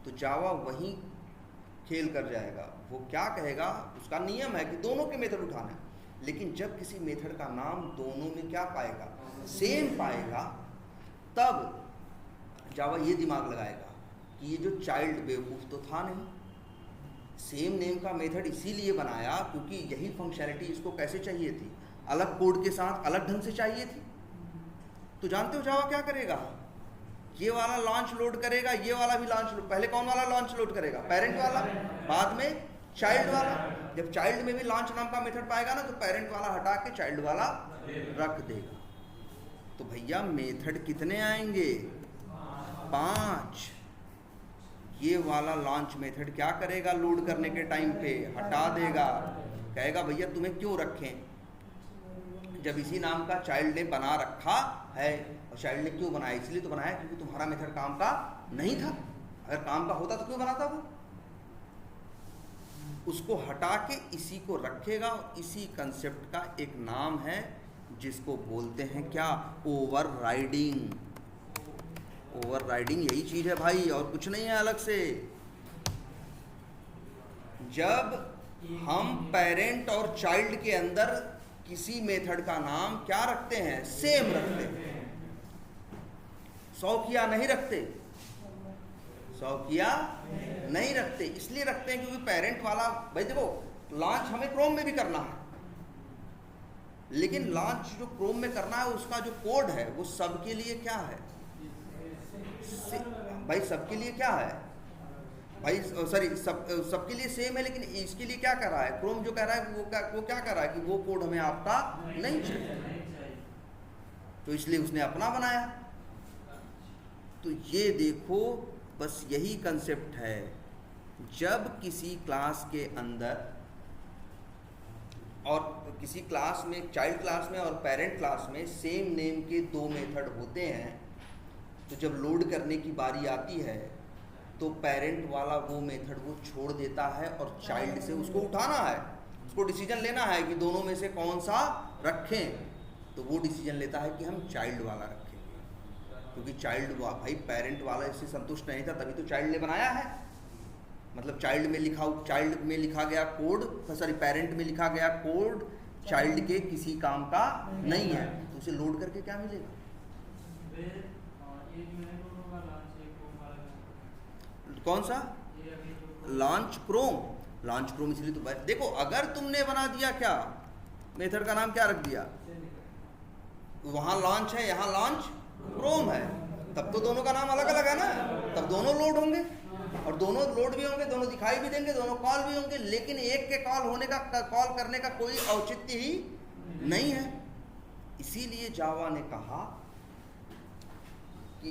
तो जावा वही खेल कर जाएगा, वो क्या कहेगा, उसका नियम है कि दोनों के मेथड उठाना है। लेकिन जब किसी मेथड का नाम दोनों में क्या पाएगा, सेम पाएगा, तब जावा ये दिमाग लगाएगा कि ये जो चाइल्ड बेवकूफ़ तो था नहीं, सेम नेम का मेथड इसीलिए बनाया क्योंकि यही फंक्शनैलिटी इसको कैसे चाहिए थी, अलग कोड के साथ अलग ढंग से चाहिए थी। तो जानते हो जावा क्या करेगा, ये वाला लॉन्च लोड करेगा, ये वाला भी लॉन्च लोड। पहले कौन वाला लॉन्च लोड करेगा, पेरेंट वाला, बाद में चाइल्ड वाला। जब चाइल्ड में भी लॉन्च नाम का मेथड पाएगा ना, तो पेरेंट वाला हटा के चाइल्ड वाला रख देगा। तो भैया मेथड कितने आएंगे, 5। ये वाला लॉन्च मेथड क्या करेगा, लोड करने के टाइम पे हटा देगा, कहेगा भैया तुम्हें क्यों रखें जब इसी नाम का चाइल्ड ने बना रखा है। और चाइल्ड ने क्यों बनाया, इसलिए तो बनाया क्योंकि तुम्हारा मेथड काम का नहीं था। अगर काम का होता तो क्यों बनाता वो, उसको हटा के इसी को रखेगा। इसी कंसेप्ट का एक नाम है जिसको बोलते हैं क्या, ओवरराइडिंग। ओवरराइडिंग यही चीज है भाई, और कुछ नहीं है अलग से। जब हम पेरेंट और चाइल्ड के अंदर किसी मेथड का नाम क्या रखते हैं, सेम रखते हैं, सौखिया नहीं रखते, सौखिया नहीं रखते। इसलिए रखते हैं क्योंकि पेरेंट वाला, भाई देखो लॉन्च हमें क्रोम में भी करना है, लेकिन लॉन्च जो क्रोम में करना है उसका जो कोड है वो सबके लिए क्या है, भाई सबके लिए क्या है, भाई सॉरी, सबके लिए सेम है, लेकिन इसके लिए क्या कर रहा है क्रोम, जो कह रहा है वो क्या कर रहा है कि वो कोड हमें आपका नहीं चाहिए, तो इसलिए उसने अपना बनाया। तो ये देखो, बस यही कंसेप्ट है, जब किसी क्लास के अंदर और किसी क्लास में, चाइल्ड क्लास में और पेरेंट क्लास में सेम नेम के दो मेथड होते हैं, तो जब लोड करने की बारी आती है तो पेरेंट वाला वो मेथड वो छोड़ देता है और चाइल्ड से उसको उठाना है, उसको डिसीजन लेना है कि दोनों में से कौन सा रखें। तो वो डिसीजन लेता है कि हम चाइल्ड वाला रखेंगे, क्योंकि चाइल्ड भाई पेरेंट वाला इससे संतुष्ट नहीं था, तभी तो चाइल्ड ने बनाया है। मतलब चाइल्ड में लिखा गया कोड, सॉरी पेरेंट में लिखा गया कोड चाइल्ड के किसी काम का नहीं है, तो उसे लोड करके क्या मिलेगा? कौन सा? Launch Chrome. लॉन्च क्रोम इसलिए तो देखो, अगर तुमने बना दिया क्या, मेथड का नाम क्या रख दिया, वहां लॉन्च है यहाँ लॉन्च क्रोम है, तब तो दोनों का नाम अलग अलग है ना, तब दोनों लोड होंगे, और दोनों लोड भी होंगे, दोनों दिखाई भी देंगे, दोनों कॉल भी होंगे, लेकिन एक के कॉल करने का कोई औचित्य ही नहीं है। इसीलिए जावा ने कहा कि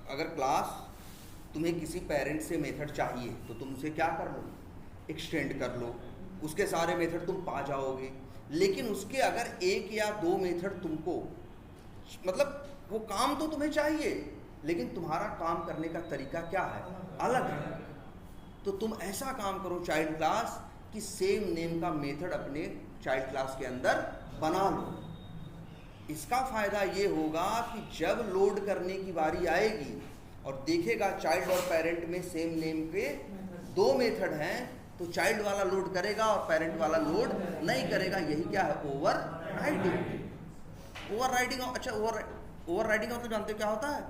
अगर क्लास तुम्हें किसी पेरेंट से मेथड चाहिए तो तुम उसे क्या कर लो, एक्सटेंड कर लो, उसके सारे मेथड तुम पा जाओगे। लेकिन उसके अगर एक या दो मेथड तुमको, मतलब वो काम तो तुम्हें चाहिए, लेकिन तुम्हारा काम करने का तरीका क्या है, अलग है, तो तुम ऐसा काम करो चाइल्ड क्लास कि सेम नेम का मेथड अपने चाइल्ड क्लास के अंदर बना लो। इसका फायदा ये होगा कि जब लोड करने की बारी आएगी और देखेगा चाइल्ड और पेरेंट में सेम नेम के दो मेथड हैं, तो चाइल्ड वाला लोड करेगा और पेरेंट वाला लोड नहीं करेगा। यही क्या है, ओवर राइडिंग। ओवर राइडिंग, अच्छा ओवर राइडिंग का मतलब जानते हो क्या होता है?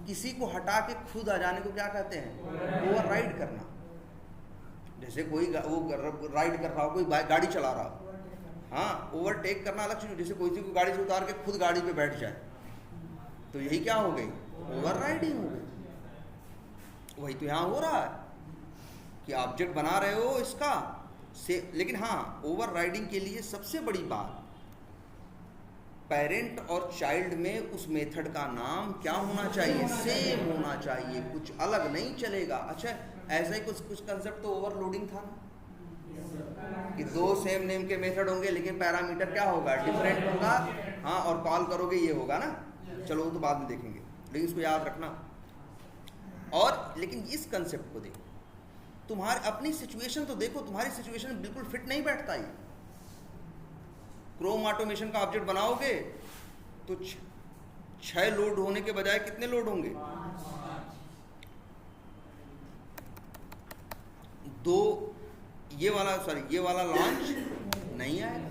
किसी को हटा के खुद आ जाने को क्या कहते हैं, ओवर राइड करना। जैसे कोई वो राइड कर रहा हो, कोई गाड़ी चला रहा हो, हाँ, ओवरटेक करना अलग चीज। जैसे कोई को गाड़ी से उतार के खुद गाड़ी पे बैठ जाए, तो यही क्या हो गई, ओवर राइडिंग हो गई। वही तो यहाँ हो रहा है कि ऑब्जेक्ट बना रहे हो इसका से, लेकिन हाँ, ओवर राइडिंग के लिए सबसे बड़ी बात, पेरेंट और चाइल्ड में उस मेथड का नाम क्या होना चाहिए, सेम होना चाहिए, कुछ अलग नहीं चलेगा। अच्छा, ऐसा ही कुछ कंसेप्ट तो ओवरलोडिंग था ना, कि दो सेम नेम के मेथड होंगे लेकिन पैरामीटर क्या होगा, डिफरेंट होगा, हाँ, और कॉल करोगे ये होगा ना। चलो वो तो बाद में देखेंगे, लेकिन इसको याद रखना। और लेकिन इस कंसेप्ट को देखो, तुम्हारी अपनी सिचुएशन तो देखो, तुम्हारी सिचुएशन बिल्कुल फिट नहीं बैठता ही। क्रोम ऑटोमेशन का ऑब्जेक्ट बनाओगे तो 6 लोड होने के बजाय कितने लोड होंगे, 2। ये वाला लॉन्च नहीं आएगा,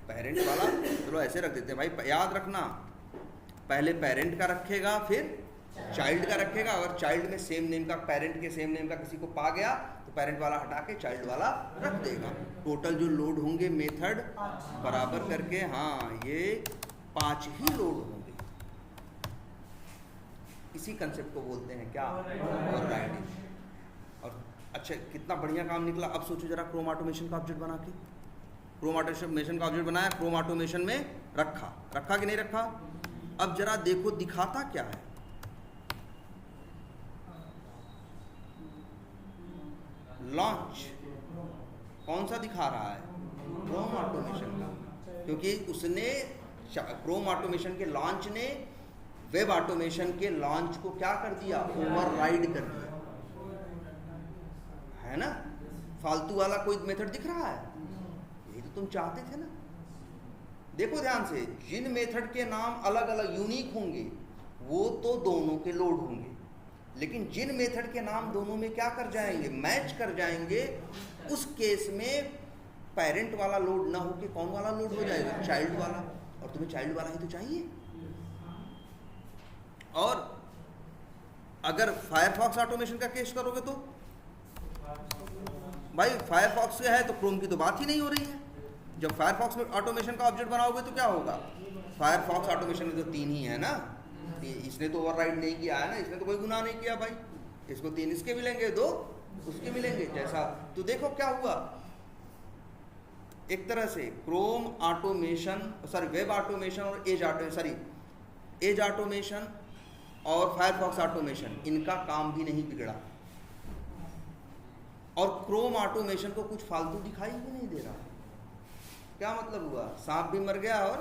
पेरेंट वाला चलो ऐसे रख देते हैं भाई, याद रखना, पहले पेरेंट का रखेगा फिर चाइल्ड का रखेगा। अगर चाइल्ड में सेम नेम का, पेरेंट के सेम नेम का किसी को पा गया तो पेरेंट वाला हटा के चाइल्ड वाला रख देगा। टोटल जो लोड होंगे मेथड बराबर करके, हाँ, ये 5 ही लोड होंगे। इसी कंसेप्ट को बोलते हैं क्या, ओवरराइडिंग। और अच्छा, कितना बढ़िया काम निकला। अब सोचो जरा, क्रोम ऑटोमेशन का ऑब्जेक्ट बना के, क्रोम ऑटोमेशन का ऑब्जेक्ट बनाया, क्रोम ऑटोमेशन में रखा कि नहीं रखा। अब जरा देखो दिखाता क्या है, लॉन्च कौन सा दिखा रहा है, क्रोम ऑटोमेशन का, क्योंकि उसने क्रोम ऑटोमेशन के लॉन्च ने वेब ऑटोमेशन के लॉन्च को क्या कर दिया, ओवरराइड कर दिया, है ना। फालतू वाला कोई मेथड दिख रहा है, यही तो तुम चाहते थे ना। देखो ध्यान से, जिन मेथड के नाम अलग अलग यूनिक होंगे वो तो दोनों के लोड होंगे, लेकिन जिन मेथड के नाम दोनों में क्या कर जाएंगे, मैच कर जाएंगे, उस केस में पेरेंट वाला लोड ना होके कौन वाला लोड हो जाएगा, चाइल्ड वाला। और तुम्हें चाइल्ड वाला ही तो चाहिए। और अगर फायरफॉक्स ऑटोमेशन का केस करोगे तो भाई, फायरफॉक्स से है तो क्रोम की तो बात ही नहीं हो रही है। जब फायरफॉक्स में ऑटोमेशन का ऑब्जेक्ट बनाओगे तो क्या होगा, फायरफॉक्स ऑटोमेशन में तो 3 ही है ना, इसने तो ओवरराइड नहीं किया है ना, इसने तो कोई गुनाह नहीं किया भाई, इसको 3 इसके मिलेंगे, 2 उसके मिलेंगे, जैसा। तो देखो क्या हुआ, एक तरह से Chrome automation, sorry web automation और एज ऑटोमेशन और फायरफॉक्स ऑटोमेशन, इनका काम भी नहीं बिगड़ा, और क्रोम ऑटोमेशन को कुछ फालतू दिखाई भी नहीं दे रहा। क्या मतलब हुआ, सांप भी मर गया और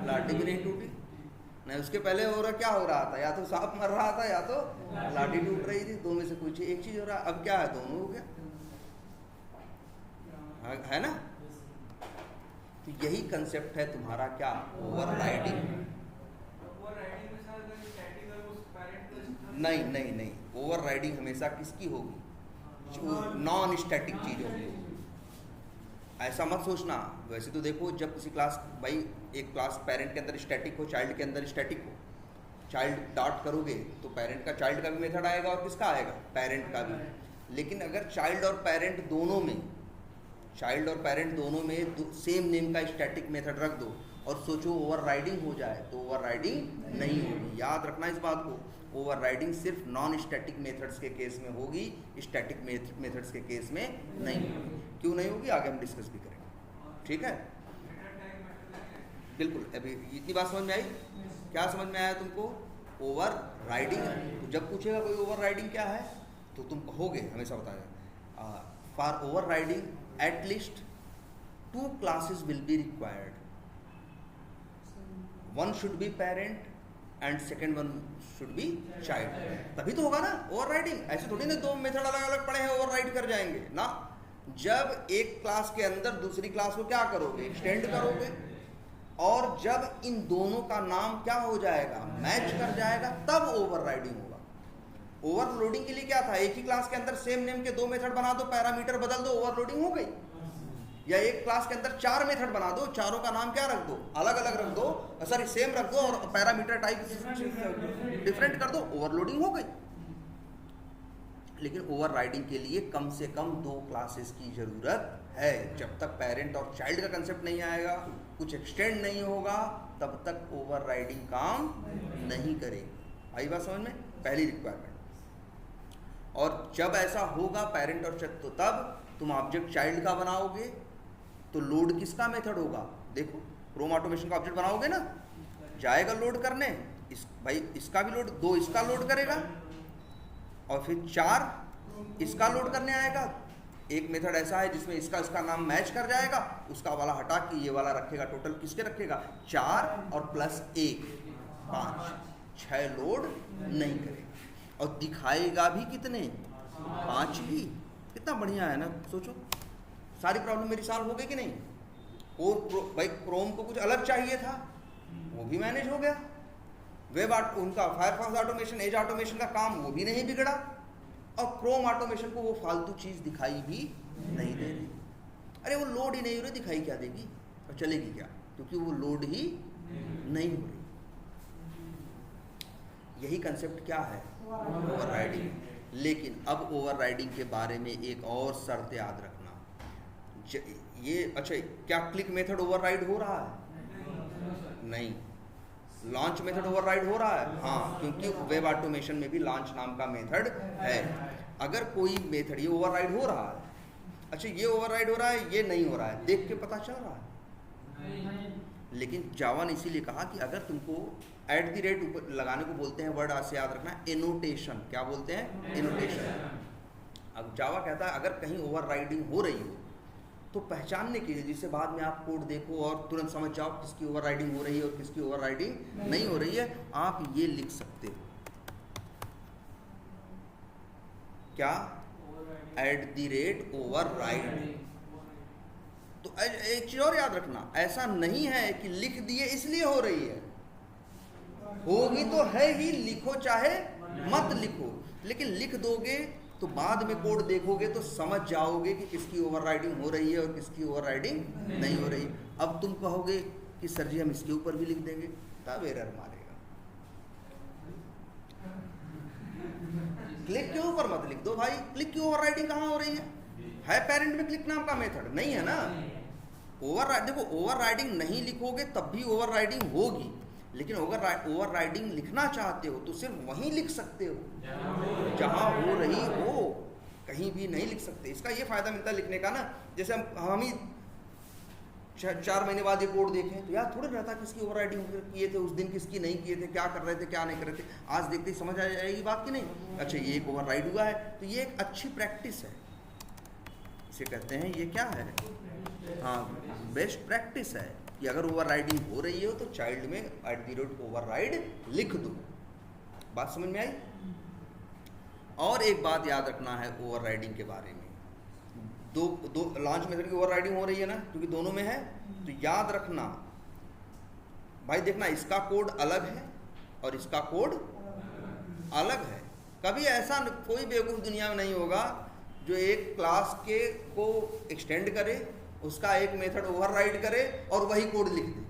लाठी भी नहीं टूटी। नहीं, उसके पहले हो रहा, क्या हो रहा था, या तो सांप मर रहा था या तो लाठी टूट रही थी, दो में से कोई एक चीज हो रहा। अब क्या है, दोनों हो गया, है ना। तो यही कंसेप्ट है तुम्हारा क्या, ओवरराइडिंग। नहीं नहीं नहीं, ओवरराइडिंग हमेशा किसकी होगी, नॉन स्टैटिक चीज होगी। ऐसा मत सोचना। वैसे तो देखो, जब किसी क्लास, भाई एक क्लास पेरेंट के अंदर स्टैटिक हो, चाइल्ड के अंदर स्टैटिक हो, चाइल्ड डॉट करोगे तो पेरेंट का, चाइल्ड का भी मेथड आएगा और किसका आएगा, पेरेंट का भी। लेकिन अगर चाइल्ड और पेरेंट दोनों में सेम नेम का स्टैटिक मेथड रख दो और सोचो ओवरराइडिंग हो जाए, तो ओवरराइडिंग नहीं होगी। याद रखना इस बात को, ओवरराइडिंग सिर्फ नॉन स्टैटिक मेथड्स के केस में होगी, स्टैटिक मेथड्स के केस में नहीं होगी। क्यों नहीं होगी, आगे हम डिस्कस भी करेंगे, ठीक है। बिल्कुल, अभी इतनी बात समझ में आई। क्या समझ में आया तुमको, ओवरराइडिंग। तो जब पूछेगा कोई ओवरराइडिंग क्या है, तो तुम कहोगे, हमेशा बताया, for overriding at least 2 classes will be required, one should be parent and second one should be child। तभी तो होगा ना ओवरराइडिंग। ऐसे थोड़ी ना 2 मेथड अलग अलग पड़े हैं ओवरराइड कर जाएंगे ना। जब एक क्लास के अंदर दूसरी क्लास को क्या करोगे, एक्सटेंड करोगे, और जब इन दोनों का नाम क्या हो जाएगा, मैच कर जाएगा, तब ओवरराइडिंग होगा। ओवरलोडिंग के लिए क्या था, एक ही क्लास के अंदर सेम नेम के 2 मेथड बना दो, पैरामीटर बदल दो, ओवरलोडिंग हो गई। या एक क्लास के अंदर 4 मेथड बना दो, चारों का नाम क्या रख दो, अलग अलग रख दो, सॉरी सेम रख दो, और पैरामीटर टाइप डिफरेंट कर दो, ओवरलोडिंग हो गई। लेकिन ओवरराइडिंग के लिए कम से कम 2 क्लासेस की जरूरत है। जब तक पेरेंट और चाइल्ड का कंसेप्ट नहीं आएगा, कुछ एक्सटेंड नहीं होगा, तब तक ओवरराइडिंग काम नहीं करेगी। आई बात समझ में, पहली रिक्वायरमेंट। और जब ऐसा होगा पेरेंट और चाइल्ड, तो तब तुम ऑब्जेक्ट चाइल्ड का बनाओगे, तो लोड किसका मेथड होगा, देखो क्रोम ऑटोमेशन का ऑब्जेक्ट बनाओगे ना, जाएगा लोड करने, भाई इसका भी लोड, 2 इसका लोड करेगा, और फिर 4 इसका लोड करने आएगा। एक मेथड ऐसा है जिसमें इसका नाम मैच कर जाएगा, उसका वाला हटा के ये वाला रखेगा, टोटल किसके रखेगा, 4 और प्लस 1 5, 6 लोड नहीं करेगा, और दिखाएगा भी कितने, 5 ही। कितना बढ़िया है ना, सोचो सारी प्रॉब्लम मेरी सॉल्व हो गई कि नहीं। और भाई क्रोम को कुछ अलग चाहिए था, वो भी मैनेज हो गया। वेब उनका फायरफॉक्स ऑटोमेशन, एज ऑटोमेशन का काम वो भी नहीं बिगड़ा, और क्रोम ऑटोमेशन को वो फालतू चीज दिखाई भी नहीं दे रही। अरे वो लोड ही नहीं हो रही, दिखाई क्या देगी और चलेगी क्या, क्योंकि वो लोड ही नहीं हो रही। यही कंसेप्ट क्या है, ओवरराइडिंग। लेकिन अब ओवरराइडिंग के बारे में एक और शर्त याद रखना, ये अच्छा, क्या क्लिक मेथड ओवरराइड हो रहा है, नहीं। लॉन्च मेथड ओवरराइड हो रहा है, हाँ, क्योंकि वेब ऑटोमेशन में भी लॉन्च नाम का मेथड है। अगर कोई मेथड ये ओवरराइड हो रहा है, अच्छा ये ओवरराइड हो रहा है, ये नहीं हो रहा है, देख के पता चल रहा है। लेकिन जावा ने इसीलिए कहा कि अगर तुमको @ ऊपर लगाने को बोलते हैं, वर्ड से याद रखना, एनोटेशन। क्या बोलते हैं, एनोटेशन। अब जावा कहता है अगर कहीं ओवरराइडिंग हो रही हो, तो पहचानने के लिए, जिससे बाद में आप कोड देखो और तुरंत समझ जाओ किसकी ओवरराइडिंग हो रही है और किसकी ओवरराइडिंग नहीं हो रही है, आप ये लिख सकते हो, क्या, @ ओवरराइड। तो एक चीज और याद रखना, ऐसा नहीं है कि लिख दिए इसलिए हो रही है, होगी तो है ही, लिखो चाहे मत लिखो, लेकिन लिख दोगे तो बाद में कोड देखोगे तो समझ जाओगे कि किसकी ओवरराइडिंग हो रही है और किसकी ओवरराइडिंग नहीं हो रही। अब तुम कहोगे कि सर जी हम इसके ऊपर भी लिख देंगे, तब एरर मारेगा। क्लिक के ऊपर मत लिख दो भाई, क्लिक की ओवरराइडिंग कहाँ हो रही है पेरेंट में क्लिक नाम का मेथड नहीं है ना। देखो ओवरराइडिंग नहीं लिखोगे तब भी ओवरराइडिंग होगी, लेकिन अगर ओवरराइडिंग लिखना चाहते हो तो सिर्फ वहीं लिख सकते हो जहां हो रही हो, कहीं भी नहीं लिख सकते। इसका ये फायदा मिलता है लिखने का ना, जैसे हम ही 4 महीने बाद ये कोड देखें तो यार थोड़ा रहता किसकी ओवरराइडिंग किए थे उस दिन, किसकी नहीं किए थे, क्या कर रहे थे क्या नहीं कर रहे थे, आज देखते ही समझ आ जाएगी बात कि नहीं। अच्छा ये एक ओवरराइड हुआ है तो ये एक अच्छी प्रैक्टिस है, इसे कहते हैं ये क्या है, हाँ बेस्ट प्रैक्टिस है कि अगर ओवरराइडिंग हो रही हो तो चाइल्ड में @ओवरराइड लिख दो। बात समझ में आई। और एक बात याद रखना है ओवरराइडिंग के बारे में, दो लॉन्च मेथड की ओवरराइडिंग हो रही है ना, क्योंकि दोनों में है, तो याद रखना भाई, देखना इसका कोड अलग है और इसका कोड अलग है। कभी ऐसा कोई बेवकूफ़ दुनिया में नहीं होगा जो एक क्लास के को एक्सटेंड करे, उसका एक मेथड ओवरराइड करे और वही कोड लिख दे।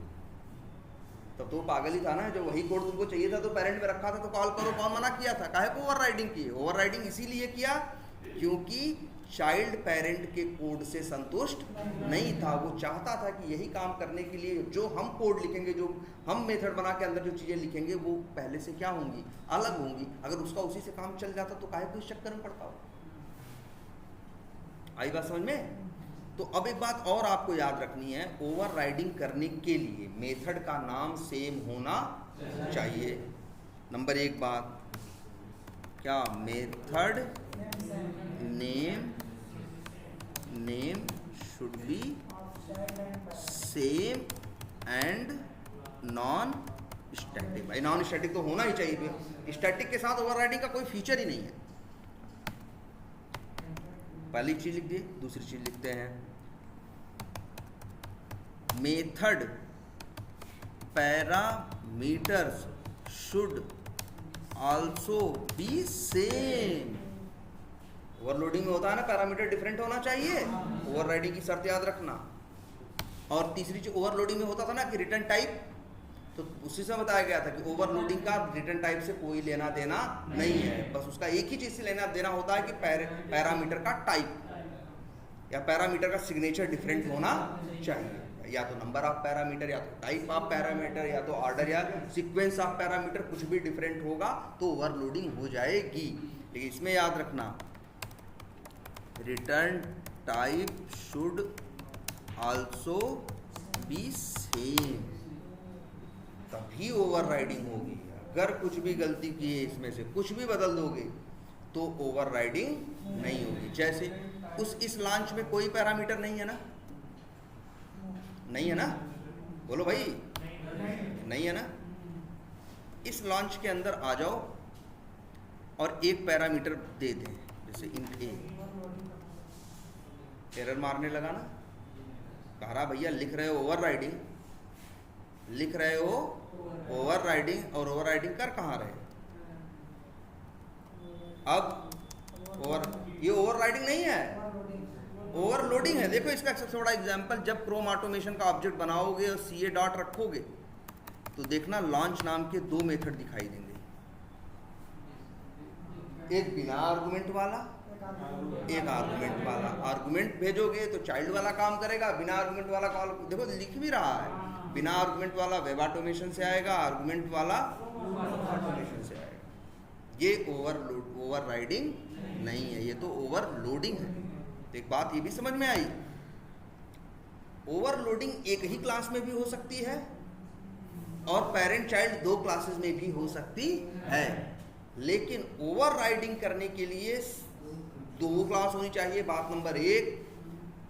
तब तो पागल ही था ना, जब वही कोड तुमको चाहिए था तो पेरेंट में रखा था तो कॉल करो, कौन मना किया था, काहे को ओवरराइडिंग की। ओवरराइडिंग इसीलिए किया क्योंकि चाइल्ड पेरेंट के कोड से संतुष्ट नहीं था, वो चाहता था कि यही काम करने के लिए जो हम कोड लिखेंगे, जो हम मेथड बना के अंदर जो चीज़ें लिखेंगे वो पहले से क्या होंगी, अलग होंगी। अगर उसका उसी से काम चल जाता तो काहे को इस चक्कर में पड़ता हो। आई बात समझ में। तो अब एक बात और आपको याद रखनी है, ओवरराइडिंग करने के लिए मेथड का नाम सेम होना चाहिए। नंबर 1 बात क्या, method name should be same and non static. भाई नॉन स्टैटिक तो होना ही चाहिए, स्टैटिक के साथ ओवरराइडिंग का कोई फीचर ही नहीं है। पहली चीज लिख दिए, दूसरी चीज लिखते हैं, method parameters should also be same. Overloading में होता है ना, पैरामीटर डिफरेंट होना चाहिए, ओवरराइडिंग की शर्त याद रखना। और तीसरी चीज, ओवरलोडिंग में होता था ना कि रिटर्न टाइप, तो उसी से बताया गया था कि ओवरलोडिंग का रिटर्न टाइप से कोई लेना देना नहीं है, बस उसका एक ही चीज से लेना देना होता है कि पैरामीटर का टाइप या पैरामीटर का सिग्नेचर डिफरेंट होना चाहिए, या तो नंबर ऑफ पैरामीटर, या तो टाइप ऑफ पैरामीटर, या तो ऑर्डर या सीक्वेंस ऑफ पैरामीटर, कुछ भी डिफरेंट होगा तो ओवरलोडिंग हो जाएगी। लेकिन इसमें याद रखना, return type should also be same, तभी ओवरराइडिंग होगी। अगर कुछ भी गलती की है, इसमें से कुछ भी बदल दोगे तो ओवरराइडिंग नहीं होगी। जैसे इस लॉन्च में कोई पैरामीटर नहीं है ना, नहीं है ना, बोलो भाई नहीं है ना। इस लॉन्च के अंदर आ जाओ और एक पैरामीटर दे दें, जैसे इंट ए, एरर मारने लगा ना, कह रहा भैया लिख रहे हो ओवरराइडिंग, लिख रहे हो ओवरराइडिंग, और ओवरराइडिंग कर कहाँ रहे। अब ये ओवरराइडिंग नहीं है, ओवरलोडिंग है। देखो इसका सबसे बड़ा एग्जांपल, जब क्रोम ऑटोमेशन का ऑब्जेक्ट बनाओगे और CA डॉट रखोगे तो देखना लॉन्च नाम के 2 मेथड दिखाई देंगे, एक बिना आर्गुमेंट वाला, एक आर्गुमेंट वाला। आर्गुमेंट भेजोगे तो चाइल्ड वाला काम करेगा, बिना आर्गुमेंट वाला कॉल, देखो लिख भी रहा है, बिना आर्गुमेंट वाला वेब ऑटोमेशन से आएगा, आर्गुमेंट वाला ऑटोमेशन से आएगा। ये ओवरराइडिंग नहीं है, ये तो ओवरलोडिंग है। तो एक बात ये भी समझ में आई, ओवरलोडिंग एक ही क्लास में भी हो सकती है और पेरेंट चाइल्ड 2 क्लासेस में भी हो सकती है, लेकिन ओवरराइडिंग करने के लिए 2 क्लास होनी चाहिए। बात नंबर 1,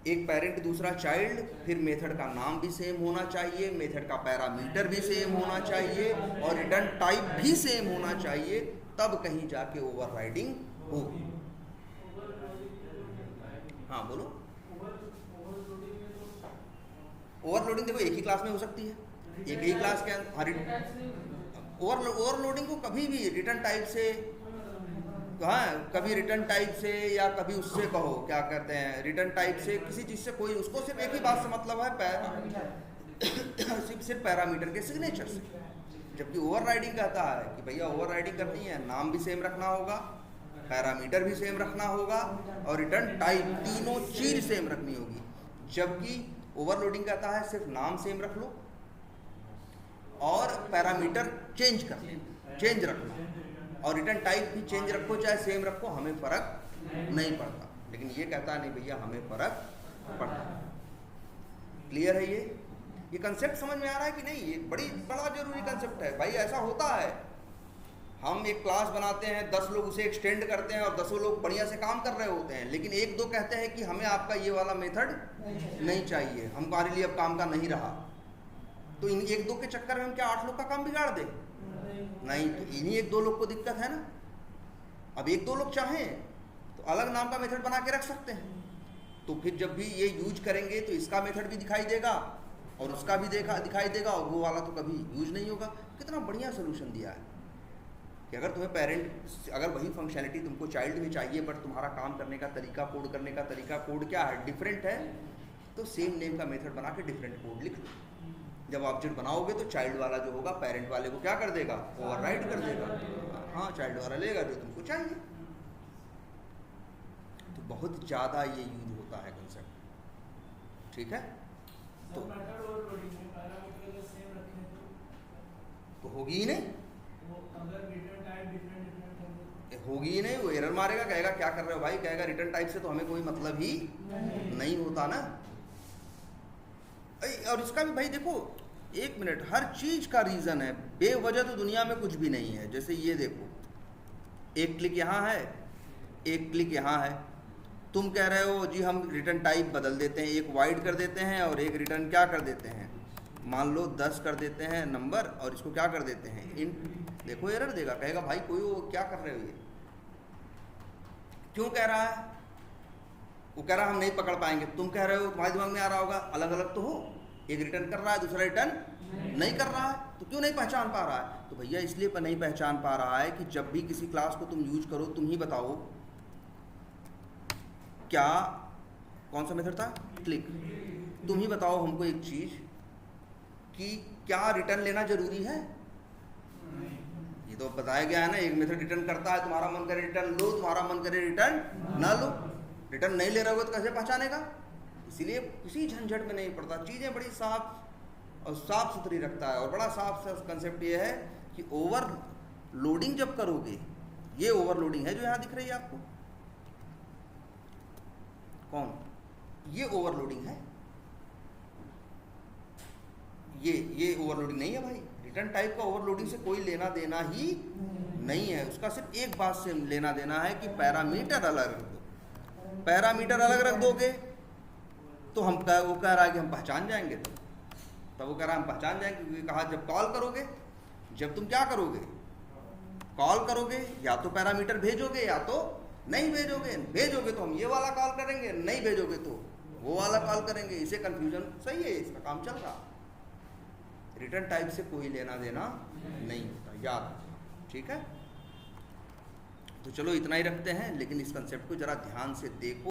एक पेरेंट दूसरा चाइल्ड, फिर मेथड का नाम भी सेम होना चाहिए, मेथड का पैरामीटर भी सेम होना चाहिए और रिटर्न टाइप भी सेम होना चाहिए, तब कहीं जाके ओवरराइडिंग होगी। हाँ बोलो। ओवरलोडिंग देखो एक ही क्लास में हो सकती है, एक ही क्लास के अंदर। ओवरलोडिंग को कभी भी रिटर्न टाइप से, हाँ कभी रिटर्न टाइप से या कभी उससे कहो क्या कहते हैं, रिटर्न टाइप से किसी चीज़ से कोई, उसको सिर्फ एक ही बात से मतलब है, सिर्फ पैरामीटर के सिग्नेचर से। जबकि ओवरराइडिंग कहता है कि भैया ओवरराइडिंग करनी है, नाम भी सेम रखना होगा, पैरामीटर भी सेम रखना होगा और रिटर्न टाइप, तीनों चीज सेम रखनी होगी। जबकि ओवरलोडिंग कहता है सिर्फ नाम सेम रख लो और पैरामीटर चेंज करना, चेंज रखना, और रिटर्न टाइप भी चेंज रखो चाहे सेम रखो, हमें फ़र्क नहीं पड़ता। लेकिन ये कहता नहीं भैया हमें फ़र्क पड़ता है। क्लियर है ये कंसेप्ट समझ में आ रहा है कि नहीं? ये बड़ा जरूरी कंसेप्ट है भाई। ऐसा होता है, हम एक क्लास बनाते हैं, 10 लोग उसे एक्सटेंड करते हैं और 10 लोग बढ़िया से काम कर रहे होते हैं, लेकिन 1-2 कहते हैं कि हमें आपका ये वाला मेथड नहीं चाहिए, हमारे लिए अब काम का नहीं रहा। तो इन 1-2 के चक्कर में हम क्या 8 लोग का काम बिगाड़ दें? नहीं, तो इन्हीं 1-2 लोग को दिक्कत है ना। अब 1-2 लोग चाहें तो अलग नाम का मेथड बना के रख सकते हैं, तो फिर जब भी ये यूज करेंगे तो इसका मेथड भी दिखाई देगा और उसका भी दिखाई देगा, और वो वाला तो कभी यूज नहीं होगा। कितना बढ़िया सोल्यूशन दिया है कि अगर तुम्हें पेरेंट, अगर वही फंक्शनलिटी तुमको चाइल्ड में चाहिए बट तुम्हारा काम करने का तरीका, कोड करने का तरीका, कोड क्या है, डिफरेंट है, तो सेम नेम का मेथड बना के डिफरेंट कोड लिख लो। जब ऑब्जेक्ट बनाओगे तो चाइल्ड वाला जो होगा पेरेंट वाले को क्या कर देगा, ओवरराइड कर देगा। हाँ, चाइल्ड वाला लेगा जो तुमको चाहिए। तो बहुत ज़्यादा ये यूज होता है कंसेप्ट, ठीक है। तो होगी ही नहीं, होगी ही नहीं, वो एरर मारेगा, कहेगा क्या कर रहे हो भाई, कहेगा रिटर्न टाइप से तो हमें कोई मतलब ही नहीं होता ना। और इसका भी भाई देखो, 1 मिनट, हर चीज का रीजन है, बेवजह तो दुनिया में कुछ भी नहीं है। जैसे ये देखो, एक क्लिक यहाँ है, एक क्लिक यहाँ है, तुम कह रहे हो जी हम रिटर्न टाइप बदल देते हैं, एक वाइड कर देते हैं और एक रिटर्न क्या कर देते हैं, मान लो 10 कर देते हैं नंबर, और इसको क्या कर देते हैं इंट। देखो एरर देगा, कहेगा भाई कोई वो क्या कर रहे हो, ये क्यों कह रहा है, वो कह रहा है हम नहीं पकड़ पाएंगे। तुम कह रहे हो, तुम्हारे दिमाग में आ रहा होगा अलग अलग तो हो, एक रिटर्न कर रहा है दूसरा रिटर्न नहीं कर रहा है, तो क्यों नहीं पहचान पा रहा है? तो भैया इसलिए नहीं पहचान पा रहा है कि जब भी किसी क्लास को तुम यूज करो, तुम ही बताओ क्या, कौन सा मेथड था, क्लिक, तुम ही बताओ हमको एक चीज कि क्या रिटर्न लेना जरूरी है? ये तो बताया गया है ना, एक मेथड रिटर्न करता है, तुम्हारा मन करे रिटर्न लो, तुम्हारा मन करे रिटर्न ना लो। रिटर्न नहीं ले रहे हो तो कैसे पहचानेगा? इसीलिए किसी झंझट में नहीं पड़ता, चीज़ें बड़ी साफ और साफ सुथरी रखता है। और बड़ा साफ कंसेप्ट ये है कि ओवरलोडिंग जब करोगे, ये ओवरलोडिंग है जो यहाँ दिख रही है आपको, कौन, ये ओवरलोडिंग है, ये ओवरलोडिंग नहीं है भाई। रिटर्न टाइप का ओवरलोडिंग से कोई लेना देना ही नहीं है, उसका सिर्फ एक बात से लेना देना है कि पैरामीटर अलग रख दो। पैरामीटर अलग रख दोगे तो वो कह रहा है कि हम पहचान जाएंगे, तब वो कह रहा है हम पहचान जाएंगे, क्योंकि कहा जब कॉल करोगे, जब तुम क्या करोगे, कॉल करोगे, या तो पैरामीटर भेजोगे या तो नहीं भेजोगे। भेजोगे तो हम ये वाला कॉल करेंगे, नहीं भेजोगे तो वो वाला कॉल करेंगे। इसे कंफ्यूजन सही है, इसका काम चल रहा। रिटर्न टाइप से कोई लेना देना नहीं होता, याद, ठीक है। तो चलो इतना ही रखते हैं, लेकिन इस कंसेप्ट को जरा ध्यान से देखो।